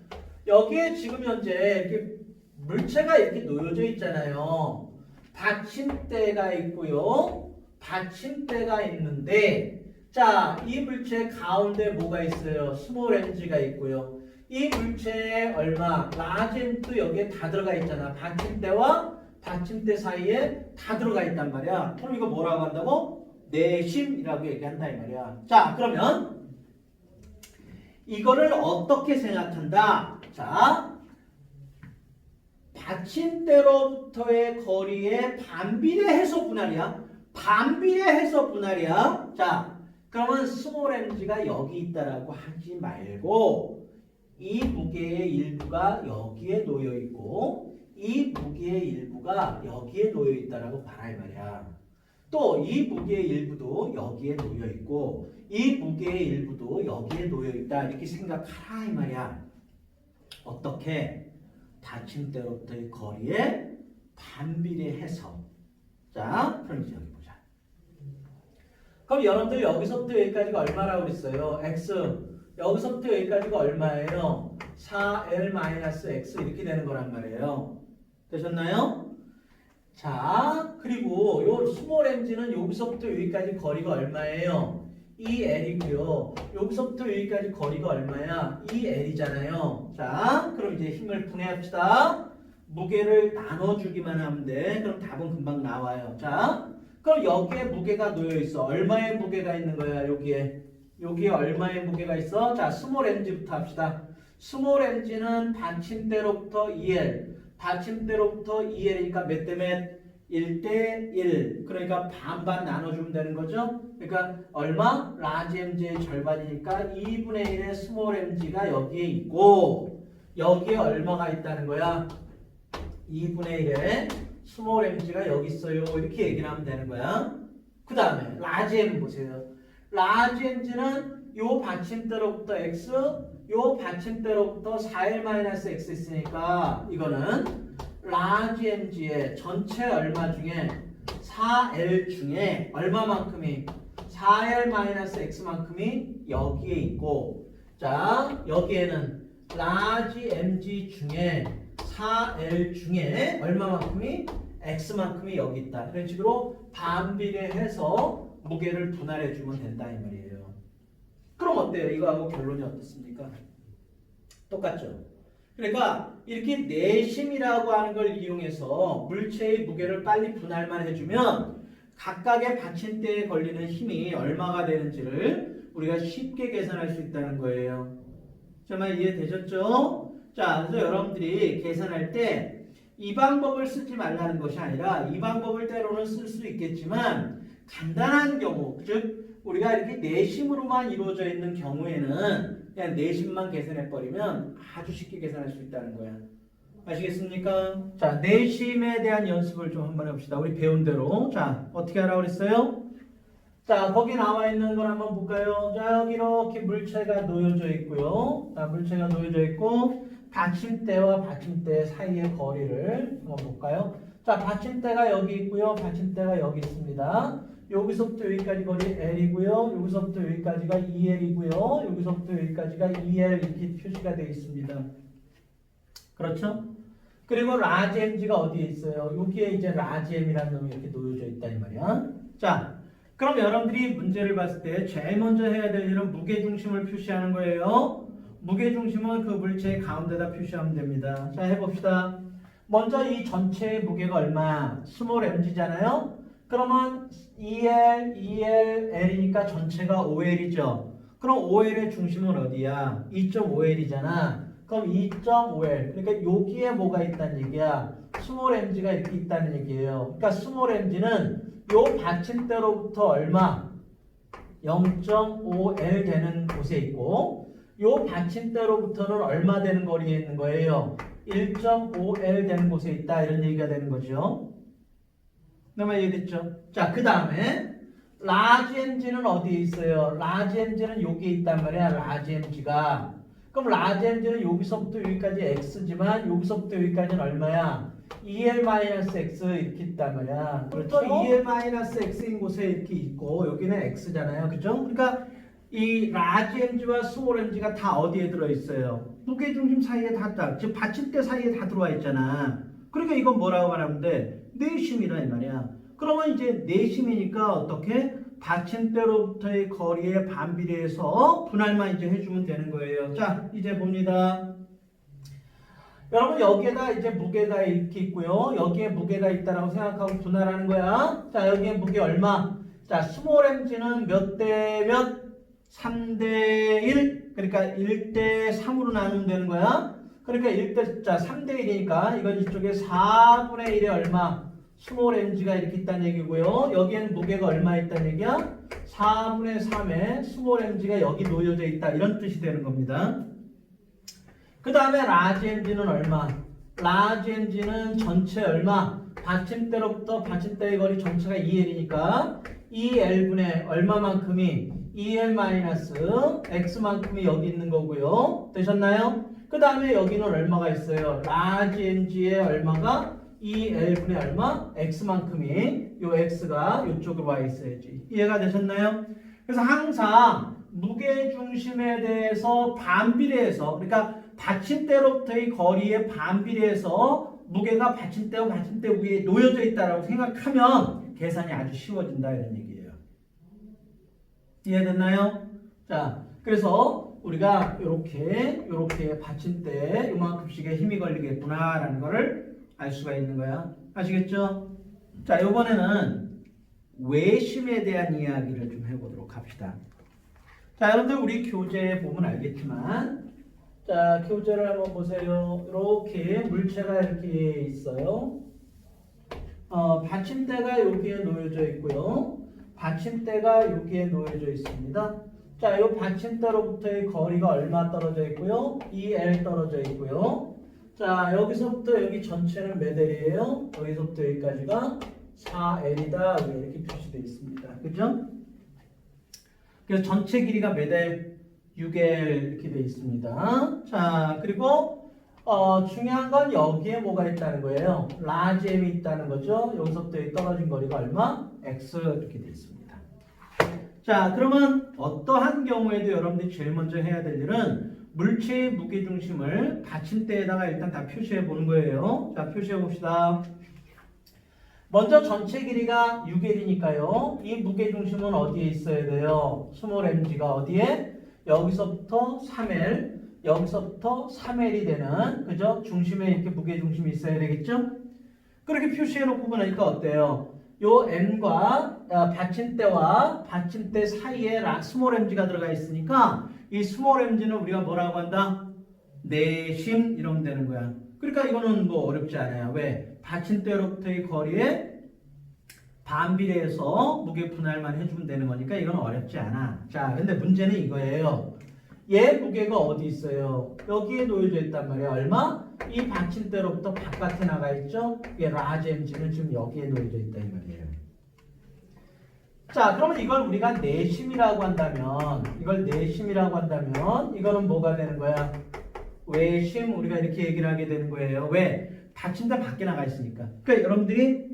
여기에 지금 현재 이렇게 물체가 이렇게 놓여져 있잖아요. 받침대가 있고요. 받침대가 있는데 자, 이 물체 가운데 뭐가 있어요? 스몰 mg가 있고요. 이 물체에 얼마? 라지 m도 여기에 다 들어가 있잖아. 받침대와 받침대 사이에 다 들어가 있단 말이야. 그럼 이거 뭐라고 한다고? 내심이라고 얘기한다 이 말이야. 자, 그러면 이거를 어떻게 생각한다? 자, 받침대로부터의 거리에 반비례해서 분할이야. 반비례해서 분할이야. 자, 그러면 스몰 mg가 여기 있다라고 하지 말고 이 무게의 일부가 여기에 놓여 있고 이 무게의 일부가 여기에 놓여 있다라고 봐라 이 말이야. 또 이 무게의 일부도 여기에 놓여 있고 이 무게의 일부도 여기에 놓여 있다 이렇게 생각하라 이 말이야. 어떻게? 받침대로부터의 거리에 반비례해서. 자, 그럼 이제 여기 보자. 그럼 여러분들 여기서부터 여기까지가 얼마라고 그랬어요? x. 여기서부터 여기까지가 얼마예요? 4l-x 이렇게 되는 거란 말이에요. 되셨나요? 자, 그리고 요 스몰 mg는 여기서부터 여기까지 거리가 얼마예요? 2l이고요. 여기서부터 여기까지 거리가 얼마야? 2l이잖아요. 자, 그럼 이제 힘을 분해합시다. 무게를 나눠주기만 하면 돼. 그럼 답은 금방 나와요. 자, 그럼 여기에 무게가 놓여 있어. 얼마의 무게가 있는 거야? 여기에 얼마의 무게가 있어? 자, 스몰 mg부터 합시다. 스몰 mg는 받침대로부터 2l. 받침대로부터 2l이니까 몇 대 몇? 1대 1. 그러니까 반반 나눠주면 되는 거죠. 그러니까 얼마? 라지 mg의 절반이니까 2분의 1의 스몰 mg가 여기에 있고 여기에 얼마가 있다는 거야? 2분의 1의 스몰 mg가 여기 있어요. 이렇게 얘기를 하면 되는 거야. 그 다음에 라지 m 보세요. 라지 mg는 요 받침대로부터 x, 요 받침대로부터 4l-x 있으니까 이거는 라지 mg의 전체 얼마 중에 4l 중에 얼마만큼이 4l-x만큼이 여기에 있고 자 여기에는 라지 mg 중에 4l 중에 얼마만큼이 x만큼이 여기 있다. 이런 식으로 반비례해서 무게를 분할해 주면 된다 이 말이에요. 그럼 어때요? 이거하고 결론이 어떻습니까? 똑같죠? 그러니까 이렇게 내심이라고 하는 걸 이용해서 물체의 무게를 빨리 분할만 해주면 각각의 받침대에 걸리는 힘이 얼마가 되는지를 우리가 쉽게 계산할 수 있다는 거예요. 정말 이해되셨죠? 자, 그래서 여러분들이 계산할 때 이 방법을 쓰지 말라는 것이 아니라 이 방법을 때로는 쓸 수 있겠지만 간단한 경우, 즉 우리가 이렇게 내심으로만 이루어져 있는 경우에는 그냥 내심만 계산해버리면 아주 쉽게 계산할 수 있다는 거야. 아시겠습니까? 자, 내심에 대한 연습을 좀 한번 해봅시다. 우리 배운 대로. 자, 어떻게 하라고 그랬어요? 자, 거기 나와 있는 걸 한번 볼까요? 자, 여기 이렇게 물체가 놓여져 있고요. 자, 물체가 놓여져 있고 받침대와 받침대 사이의 거리를 한번 볼까요? 자, 받침대가 여기 있고요. 받침대가 여기 있습니다. 여기서부터 여기까지 거리 L이고요. 여기서부터 여기까지가 2L이고요. 여기서부터 여기까지가 2L 이렇게 표시가 되어 있습니다. 그렇죠? 그리고 라지 mg가 어디에 있어요? 여기에 이제 라지 m이라는 놈이 이렇게 놓여져 있다 이 말이야. 자, 그럼 여러분들이 문제를 봤을 때 제일 먼저 해야 될 일은 무게중심을 표시하는 거예요. 무게중심은 그 물체의 가운데다 표시하면 됩니다. 자, 해봅시다. 먼저 이 전체의 무게가 얼마? 스몰 mg잖아요. 그러면 2L, 2L, L이니까 전체가 5L이죠. 그럼 5L의 중심은 어디야? 2.5L이잖아. 그럼 2.5L. 그러니까 여기에 뭐가 있다는 얘기야? 스몰 mg가 이렇게 있다는 얘기예요. 그러니까 스몰 mg는 요 받침대로부터 얼마? 0.5L 되는 곳에 있고 요 받침대로부터는 얼마 되는 거리에 있는 거예요? 1.5L 되는 곳에 있다. 이런 얘기가 되는 거죠. 그러면 이해됐죠? 자, 그 다음에 라지 mg는 어디에 있어요? 라지 mg는 여기에 있단 말이야. 라지 mg가. 그럼 라지 mg는 여기서부터 여기까지 x지만 여기서부터 여기까지는 얼마야? 2L-x 이렇게 있단 말이야. 그렇죠? 2L-x인 곳에 이렇게 있고 여기는 x잖아요. 그죠? 그러니까 이 라지 mg와 스몰 mg가 다 어디에 들어있어요? 무게중심 사이에 다, 즉 받침대 사이에 다 들어와 있잖아. 그러니까 이건 뭐라고 말하면 돼? 내심이라 이 말이야. 그러면 이제 내심이니까 어떻게? 받침대로부터의 거리에 반비례해서 분할만 이제 해주면 되는 거예요. 자, 이제 봅니다. 여러분 여기에다 이제 무게가 이렇게 있고요. 여기에 무게가 있다라고 생각하고 분할하는 거야. 자, 여기에 무게 얼마? 자, 스몰 mg는 몇 대 몇? 3대 1. 그러니까 1대 3으로 나누면 되는 거야. 그러니까 1대, 자, 3대 1이니까 이건 이쪽에 4분의 1에 얼마? 스몰 mg가 이렇게 있다는 얘기고요. 여기에는 무게가 얼마 있다는 얘기야? 4분의 3에 스몰 mg가 여기 놓여져 있다. 이런 뜻이 되는 겁니다. 그 다음에 라지 mg는 얼마? 라지 mg는 전체 얼마? 받침대로부터 받침대의 거리 전체가 2L이니까 2L분의 얼마만큼이? 2L-x만큼이 여기 있는 거고요. 되셨나요? 그 다음에 여기는 얼마가 있어요? 라지 mg의 얼마가? 2L분의 얼마? x만큼이 요 x가 이쪽으로 와 있어야지. 이해가 되셨나요? 그래서 항상 무게중심에 대해서 반비례해서 그러니까 받침대로부터의 거리에 반비례해서 무게가 받침대와 받침대 위에 놓여져 있다라고 생각하면 계산이 아주 쉬워진다 이런 얘기예요. 이해됐나요? 자, 그래서 우리가 이렇게 받침대에 요만큼씩의 힘이 걸리겠구나라는 거를 알 수가 있는 거야. 아시겠죠? 자, 이번에는 외심에 대한 이야기를 좀 해보도록 합시다. 자, 여러분들 우리 교재 보면 알겠지만 자, 교재를 한번 보세요. 이렇게 물체가 이렇게 있어요. 받침대가 여기에 놓여져 있고요. 받침대가 여기에 놓여져 있습니다. 자, 이 받침대로부터의 거리가 얼마 떨어져 있고요? 2L 떨어져 있고요. 자, 여기서부터 여기 전체는 몇 L이에요? 여기서부터 여기까지가 4L이다. 이렇게 표시되어 있습니다. 그죠? 그래서 전체 길이가 몇 L? 6L 이렇게 되어 있습니다. 자, 그리고 중요한 건 여기에 뭐가 있다는 거예요? 라지 m이 있다는 거죠. 여기서부터 여기 떨어진 거리가 얼마? X 이렇게 되어 있습니다. 자, 그러면 어떠한 경우에도 여러분들이 제일 먼저 해야 될 일은 물체의 무게중심을 받침대에다가 일단 다 표시해 보는 거예요. 자, 표시해 봅시다. 먼저 전체 길이가 6L이니까요. 이 무게중심은 어디에 있어야 돼요? 스몰 mg가 어디에? 여기서부터 3L, 여기서부터 3L이 되는, 그죠? 중심에 이렇게 무게중심이 있어야 되겠죠? 그렇게 표시해 놓고 보니까 어때요? 요 m과 받침대와 받침대 사이에 스몰 mg가 들어가 있으니까 이 스몰 mg는 우리가 뭐라고 한다? 내심 이러면 되는 거야. 그러니까 이거는 뭐 어렵지 않아요. 왜? 받침대로부터의 거리에 반비례해서 무게 분할만 해주면 되는 거니까 이건 어렵지 않아. 자, 근데 문제는 이거예요. 얘 무게가 어디 있어요? 여기에 놓여져 있단 말이야. 얼마? 이 받침대로부터 바깥에 나가 있죠? 얘 라지 mg는 지금 여기에 놓여져 있다 이 말이에요. 자, 그러면 이걸 우리가 내심이라고 한다면, 이거는 뭐가 되는 거야? 외심, 우리가 이렇게 얘기를 하게 되는 거예요. 왜? 받침대 밖에 나가 있으니까. 그러니까 여러분들이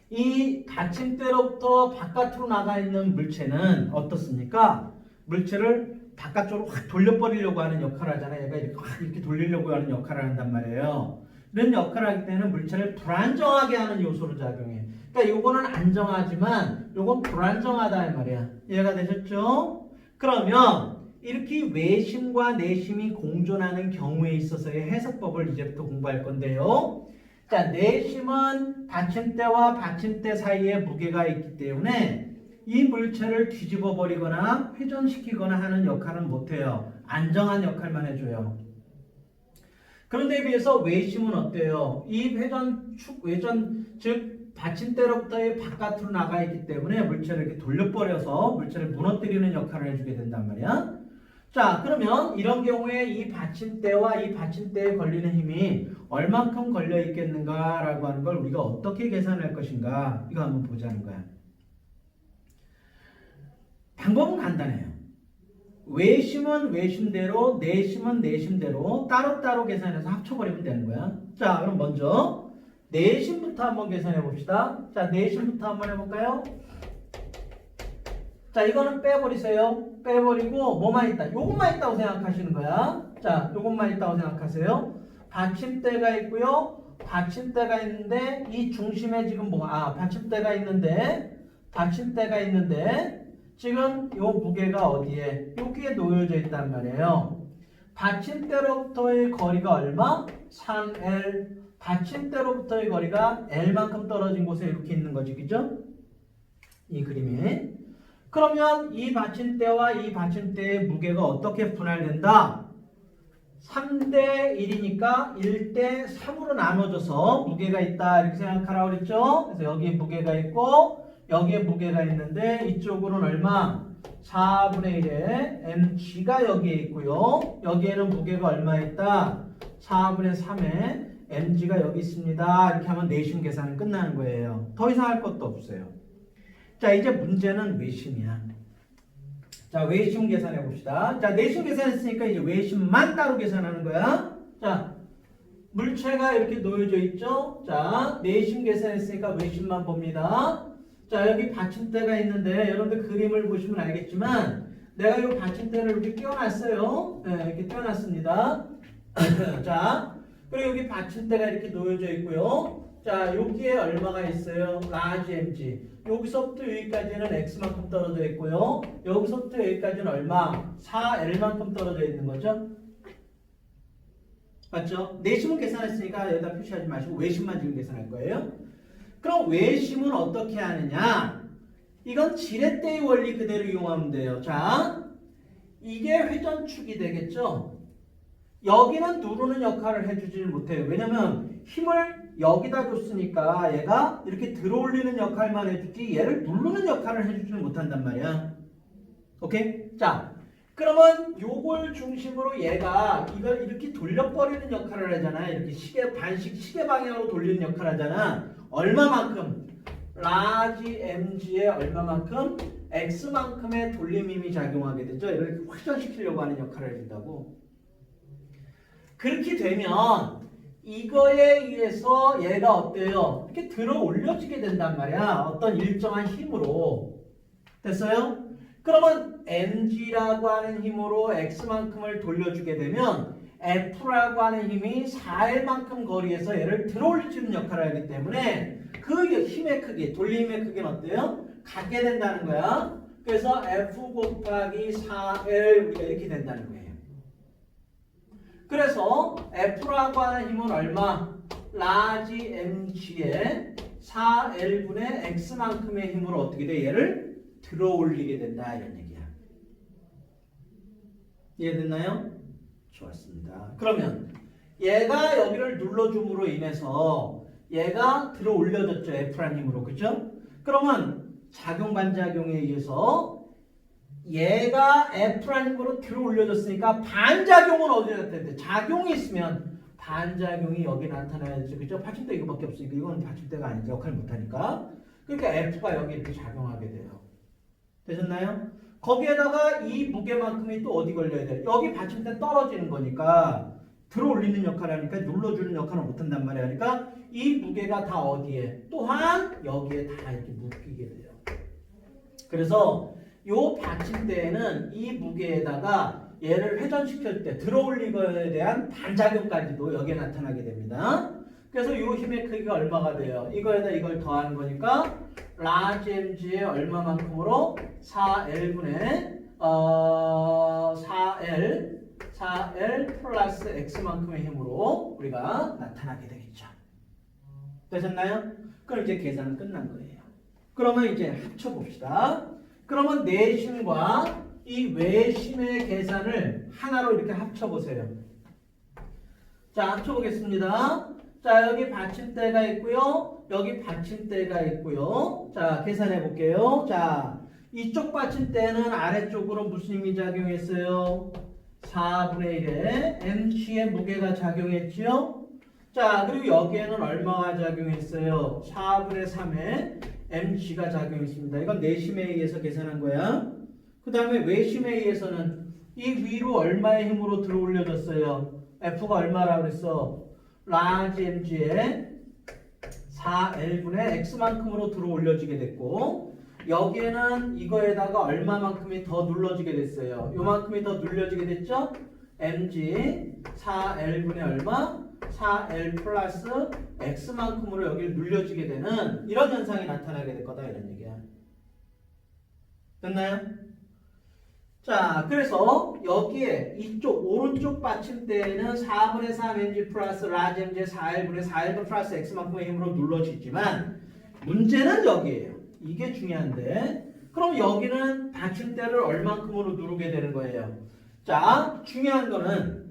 이 받침대로부터 바깥으로 나가 있는 물체는 어떻습니까? 물체를 바깥쪽으로 확 돌려버리려고 하는 역할을 하잖아요. 얘가 이렇게 확 이렇게 돌리려고 하는 역할을 한단 말이에요. 이런 역할을 하기 때문에 물체를 불안정하게 하는 요소로 작용해. 그러니까 요거는 안정하지만 요건 불안정하다 이 말이야. 이해가 되셨죠? 그러면 이렇게 외심과 내심이 공존하는 경우에 있어서의 해석법을 이제부터 공부할 건데요. 자, 내심은 받침대와 받침대 사이에 무게가 있기 때문에 이 물체를 뒤집어 버리거나 회전시키거나 하는 역할은 못해요. 안정한 역할만 해줘요. 그런데 비해서 외심은 어때요? 이 외전, 즉 받침대로부터의 바깥으로 나가 있기 때문에 물체를 이렇게 돌려버려서 물체를 무너뜨리는 역할을 해주게 된단 말이야. 자, 그러면 이런 경우에 이 받침대와 이 받침대에 걸리는 힘이 얼만큼 걸려 있겠는가라고 하는 걸 우리가 어떻게 계산할 것인가, 이거 한번 보자는 거야. 방법은 간단해요. 외심은 외심대로, 내심은 내심대로 따로따로 계산해서 합쳐버리면 되는 거야. 자, 그럼 먼저 내심부터 한번 계산해 봅시다. 자, 내심부터 한번 해볼까요? 자, 이거는 빼버리세요. 빼버리고 뭐만 있다? 요것만 있다고 생각하시는 거야. 자, 요것만 있다고 생각하세요. 받침대가 있고요. 받침대가 있는데 이 중심에 지금 받침대가 있는데 지금 요 무게가 어디에? 여기에 놓여져 있단 말이에요. 받침대로부터의 거리가 얼마? 3L. 받침대로부터의 거리가 L만큼 떨어진 곳에 이렇게 있는 거지, 그죠? 이 그림이. 그러면 이 받침대와 이 받침대의 무게가 어떻게 분할된다? 3대 1이니까 1대 3으로 나눠져서 무게가 있다 이렇게 생각하라고 그랬죠? 그래서 여기에 무게가 있고 여기에 무게가 있는데 이쪽으로는 얼마? 4분의 1에 mg가 여기에 있고요. 여기에는 무게가 얼마 있다? 4분의 3에 mg가 여기 있습니다. 이렇게 하면 내심 계산은 끝나는 거예요. 더 이상 할 것도 없어요. 자, 이제 문제는 외심이야. 자, 외심 계산해 봅시다. 자, 내심 계산했으니까 이제 외심만 따로 계산하는 거야. 자, 물체가 이렇게 놓여져 있죠? 자, 내심 계산했으니까 외심만 봅니다. 자, 여기 받침대가 있는데 여러분들 그림을 보시면 알겠지만 내가 이 받침대를 이렇게 띄워놨어요. 네, 이렇게 띄워놨습니다. 자, 그리고 여기 받침대가 이렇게 놓여져 있고요. 자, 여기에 얼마가 있어요? 라지 mg. 여기서부터 여기까지는 x만큼 떨어져 있고요. 여기서부터 여기까지는 얼마? 4l만큼 떨어져 있는 거죠. 맞죠? 내심은 계산했으니까 여기다 표시하지 마시고 외심만 지금 계산할 거예요. 그럼 외심은 어떻게 하느냐? 이건 지렛대의 원리 그대로 이용하면 돼요. 자, 이게 회전축이 되겠죠? 여기는 누르는 역할을 해주질 못해요. 왜냐면 힘을 여기다 줬으니까 얘가 이렇게 들어올리는 역할만 해주지 얘를 누르는 역할을 해주지는 못한단 말이야. 오케이? 자, 그러면 요걸 중심으로 얘가 이걸 이렇게 돌려버리는 역할을 하잖아. 이렇게 반씩 시계 방향으로 돌리는 역할을 하잖아. 얼마만큼? 라지 mg에 얼마만큼? x만큼의 돌림힘이 작용하게 되죠. 이렇게 회전시키려고 하는 역할을 해준다고. 그렇게 되면 이거에 의해서 얘가 어때요? 이렇게 들어 올려지게 된단 말이야. 어떤 일정한 힘으로. 됐어요? 그러면 mg라고 하는 힘으로 x만큼을 돌려주게 되면 f라고 하는 힘이 4l만큼 거리에서 얘를 들어 올리는 역할을 하기 때문에 그 힘의 크기, 돌림의 크기는 어때요? 같게 된다는 거야. 그래서 f 곱하기 4l 우리가 이렇게 된다는 거예요. 그래서 F라고 하는 힘은 얼마? 라지 mg에 4L분의 X만큼의 힘으로 어떻게 돼? 얘를 들어 올리게 된다 이런 얘기야. 이해됐나요? 좋았습니다. 그러면 얘가 여기를 눌러줌으로 인해서 얘가 들어 올려졌죠. F라는 힘으로. 그죠? 그러면 작용 반작용에 의해서 얘가 F라는 힘으로 들어 올려졌으니까 반작용은 어디에 나타나는데? 작용이 있으면 반작용이 여기 나타나야지. 그죠? 받침대 이거밖에 없으니까 이건 받침대가 아니죠. 역할을 못하니까. 그러니까 F가 여기 이렇게 작용하게 돼요. 되셨나요? 거기에다가 이 무게만큼이 또 어디 걸려야 돼? 여기 받침대 떨어지는 거니까 들어 올리는 역할을 하니까 눌러주는 역할을 못한단 말이야. 그러니까 이 무게가 다 어디에? 또한 여기에 다 이렇게 묶이게 돼요. 그래서 요 받침대에는 이 무게에다가 얘를 회전시킬 때 들어 올린 거에 대한 반작용까지도 여기에 나타나게 됩니다. 그래서 요 힘의 크기가 얼마가 돼요? 이거에다 이걸 더하는 거니까 라지 mg의 얼마만큼으로 4L분의 4L 플러스 X만큼의 힘으로 우리가 나타나게 되겠죠. 되셨나요? 그럼 이제 계산은 끝난 거예요. 그러면 이제 합쳐봅시다. 그러면 내심과 이 외심의 계산을 하나로 이렇게 합쳐보세요. 자, 합쳐보겠습니다. 자, 여기 받침대가 있고요. 여기 받침대가 있고요. 자, 계산해 볼게요. 자, 이쪽 받침대는 아래쪽으로 무슨 힘이 작용했어요? 4분의 1에 mg의 무게가 작용했지요? 자, 그리고 여기에는 얼마가 작용했어요? 4분의 3에 mg가 작용했습니다. 이건 내심에 의해서 계산한 거야. 그 다음에 외심에 의해서는 이 위로 얼마의 힘으로 들어 올려졌어요? F가 얼마라고 그랬어? 라지 mg에 4L분의 X만큼으로 들어 올려지게 됐고 여기에는 이거에다가 얼마만큼이 더 눌러지게 됐어요. 요만큼이 더 눌려지게 됐죠? mg 4L분의 얼마? 4L 플러스 X만큼으로 여기를 눌려지게 되는 이런 현상이 나타나게 될 거다 이런 얘기야. 됐나요? 자, 그래서 여기에 이쪽 오른쪽 받침대에는 4분의 3 mg 플러스 라지 mg의 4L분의 4L분 플러스 X만큼의 힘으로 눌러지지만 문제는 여기에요. 이게 중요한데 그럼 여기는 받침대를 얼만큼으로 누르게 되는 거예요. 자, 중요한 거는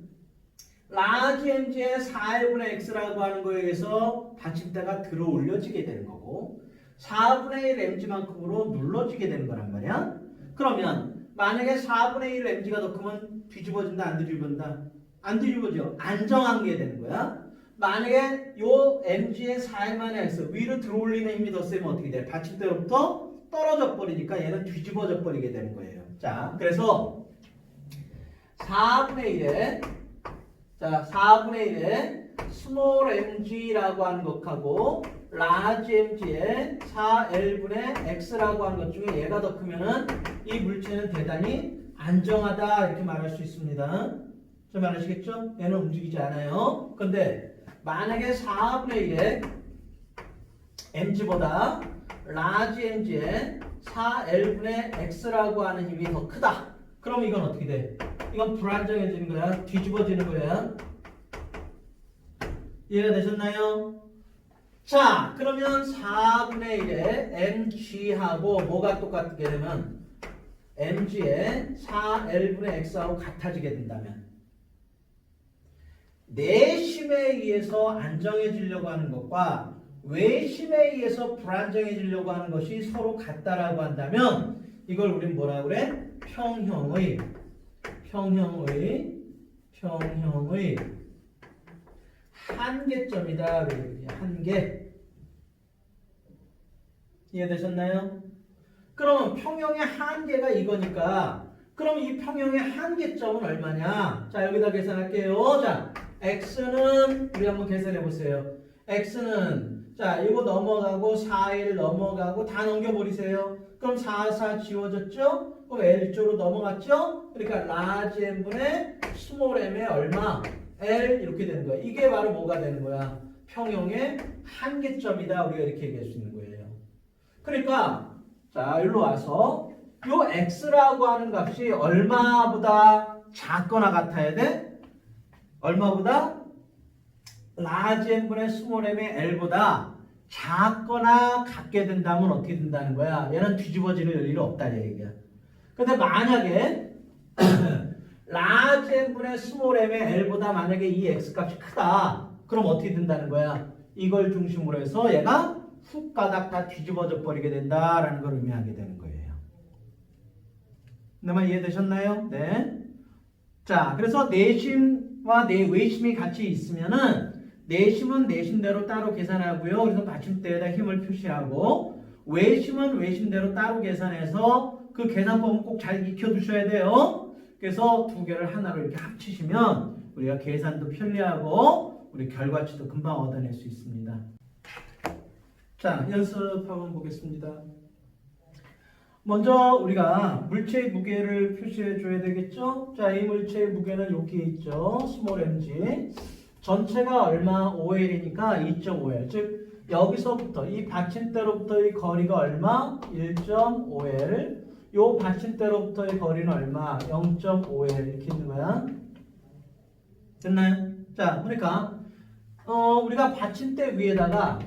라지 mg의 4L분의 X라고 하는 거에 의해서 받침대가 들어 올려지게 되는 거고 4분의 1 mg만큼으로 눌러지게 되는 거란 말이야. 그러면 만약에 4분의 1 mg가 더 크면 뒤집어진다 안 뒤집어진다? 안 뒤집어져. 안정하게 되는 거야. 만약에 요 mg의 4만의 x 위로 들어올리는 힘이 더 세면 어떻게 돼? 받침대로부터 떨어져 버리니까 얘는 뒤집어져 버리게 되는 거예요. 자, 그래서 4분의 1에 자, 4분의 1에 스몰 mg라고 하는 것하고 라지 mg의 4L분의 X라고 하는 것 중에 얘가 더 크면은 이 물체는 대단히 안정하다 이렇게 말할 수 있습니다. 좀 알으시겠죠? 얘는 움직이지 않아요. 근데 만약에 4분의 1의 mg보다 라지 mg의 4L분의 X라고 하는 힘이 더 크다. 그럼 이건 어떻게 돼? 이건 불안정해지는 거야. 뒤집어지는 거야. 이해가 되셨나요? 자, 그러면 4분의 1의 mg하고 뭐가 똑같게 되면 mg의 4L분의 X하고 같아지게 된다면 내심에 의해서 안정해지려고 하는 것과 외심에 의해서 불안정해지려고 하는 것이 서로 같다라고 한다면 이걸 우린 뭐라 그래? 평형의 한계점이다. 한계. 이해되셨나요? 그럼 평형의 한계가 이거니까 그럼 이 평형의 한계점은 얼마냐? 자, 여기다 계산할게요. 자, x는 우리 한번 계산해 보세요. x는 자, 이거 넘어가고 4일 넘어가고 다 넘겨버리세요. 그럼 4, 4 지워졌죠? 그럼 L조로 넘어갔죠? 그러니까 라지 m분의 스몰 m의 얼마? L 이렇게 되는 거야. 이게 바로 뭐가 되는 거야? 평형의 한계점이다. 우리가 이렇게 얘기할 수 있는 거예요. 그러니까 자, 여기로 와서 요 x라고 하는 값이 얼마보다 작거나 같아야 돼? 얼마보다? 라지 m분의 스몰 m의 L보다 작거나 같게 된다면 어떻게 된다는 거야? 얘는 뒤집어지는 일이 없다는 얘기야. 근데 만약에 large m분의 small m의 L보다 만약에 이 X값이 크다. 그럼 어떻게 된다는 거야? 이걸 중심으로 해서 얘가 훅 가닥 다 뒤집어져 버리게 된다라는 걸 의미하게 되는 거예요. 내 말 이해되셨나요? 네. 자, 그래서 내심과 외심이 같이 있으면은 내심은 내심대로 따로 계산하고요. 그래서 받침대에다 힘을 표시하고 외심은 외심대로 따로 계산해서 그 계산법은 꼭 잘 익혀두셔야 돼요. 그래서 두 개를 하나로 이렇게 합치시면 우리가 계산도 편리하고 우리 결과치도 금방 얻어낼 수 있습니다. 자, 연습 한번 보겠습니다. 먼저 우리가 물체의 무게를 표시해 줘야 되겠죠? 자, 이 물체의 무게는 여기에 있죠. 스몰 mg. 전체가 얼마? 5L이니까 2.5L. 즉 여기서부터 이 받침대로부터의 거리가 얼마? 1.5L. 요 받침대로부터의 거리는 얼마? 0.5L. 이렇게 있는 거야. 됐나요? 자, 그러니까 우리가 받침대 위에다가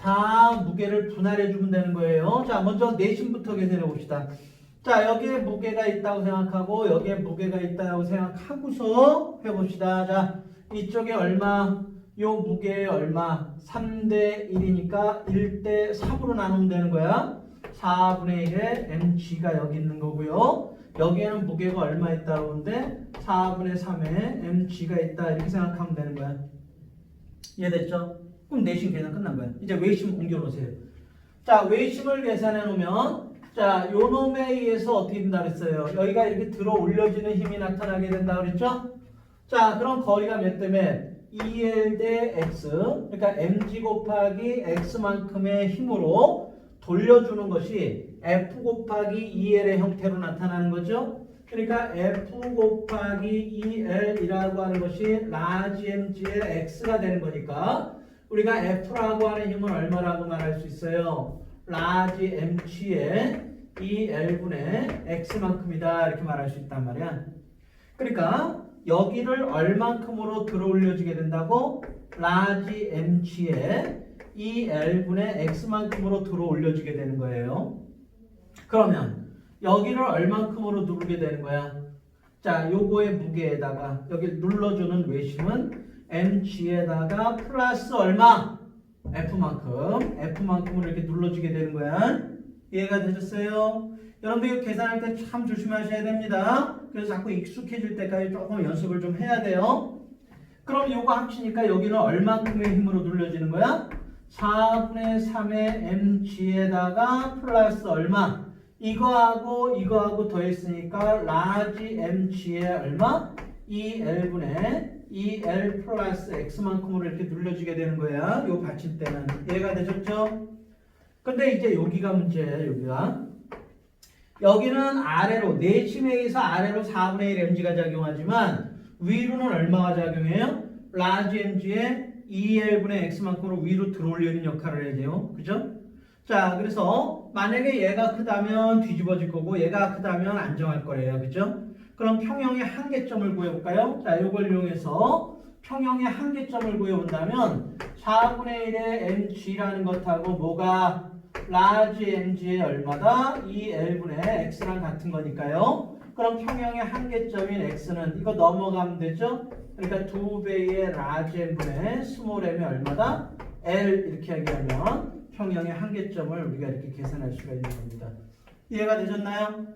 다 무게를 분할해 주면 되는 거예요. 자, 먼저 내심부터 계산해 봅시다. 자, 여기에 무게가 있다고 생각하고 여기에 무게가 있다고 생각하고서 해봅시다. 자, 이쪽에 얼마? 요 무게에 얼마? 3대 1이니까 1대 3으로 나누면 되는 거야. 4분의 1에 mg가 여기 있는 거고요. 여기에는 무게가 얼마 있다고 하는데 4분의 3에 mg가 있다 이렇게 생각하면 되는 거야. 이해됐죠? 그럼 내심 계산 끝난 거야. 이제 외심 옮겨놓으세요. 자, 외심을 계산해 놓으면 자, 요 놈에 의해서 어떻게 된다 그랬어요? 여기가 이렇게 들어 올려지는 힘이 나타나게 된다 그랬죠? 자, 그럼 거리가 몇 대면 2L 대 X, 그러니까 mg 곱하기 X만큼의 힘으로 돌려주는 것이 F 곱하기 2L의 형태로 나타나는 거죠. 그러니까 F 곱하기 2L이라고 하는 것이 large mg의 X가 되는 거니까 우리가 F라고 하는 힘은 얼마라고 말할 수 있어요? large mg의 2L분의 X만큼이다 이렇게 말할 수 있단 말이야. 그러니까 여기를 얼만큼으로 들어 올려주게 된다고? large mg의 2L분의 X만큼으로 들어 올려주게 되는 거예요. 그러면 여기를 얼만큼으로 누르게 되는 거야? 자, 요거의 무게에다가 여기 눌러주는 외심은 mg에다가 플러스 얼마? F만큼으로 이렇게 눌러주게 되는 거야. 이해가 되셨어요? 여러분들 이거 계산할 때 참 조심하셔야 됩니다. 그래서 자꾸 익숙해질 때까지 조금 연습을 좀 해야 돼요. 그럼 요거 합치니까 여기는 얼만큼의 힘으로 눌러지는 거야? 4분의 3의 mg에다가 플러스 얼마? 이거하고 더했으니까 large mg에 얼마? 2L분의 2L 플러스 X만큼으로 이렇게 눌러지게 되는 거야. 요 받침대는. 이해가 되셨죠? 근데 이제 여기가 문제예요. 여기는 아래로, 내심에 의해서 아래로 4분의 1 mg가 작용하지만 위로는 얼마가 작용해요? large mg에 2L분의 X만큼으로 위로 들어올리는 역할을 해야 돼요. 그죠? 자, 그래서 만약에 얘가 크다면 뒤집어질 거고 얘가 크다면 안정할 거예요. 그죠? 그럼 평형의 한계점을 구해볼까요? 자, 이걸 이용해서 평형의 한계점을 구해본다면 4분의 1의 mg라는 것하고 뭐가 large mg의 얼마다? 2L분의 X랑 같은 거니까요. 그럼 평형의 한계점인 X는 이거 넘어가면 되죠? 그러니까 2배의 large m분의 small m이 얼마다? L 이렇게 얘기하면 평형의 한계점을 우리가 이렇게 계산할 수가 있는 겁니다. 이해가 되셨나요?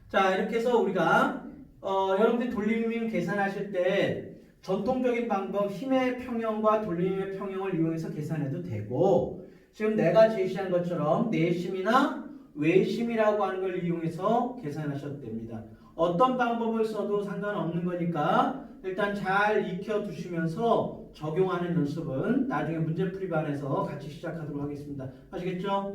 자, 이렇게 해서 우리가 여러분들이 돌림힘 계산하실 때 전통적인 방법 힘의 평형과 돌림힘의 평형을 이용해서 계산해도 되고 지금 내가 제시한 것처럼 내심이나 외심이라고 하는 걸 이용해서 계산하셔도 됩니다. 어떤 방법을 써도 상관없는 거니까 일단 잘 익혀두시면서 적용하는 연습은 나중에 문제풀이반에서 같이 시작하도록 하겠습니다. 아시겠죠?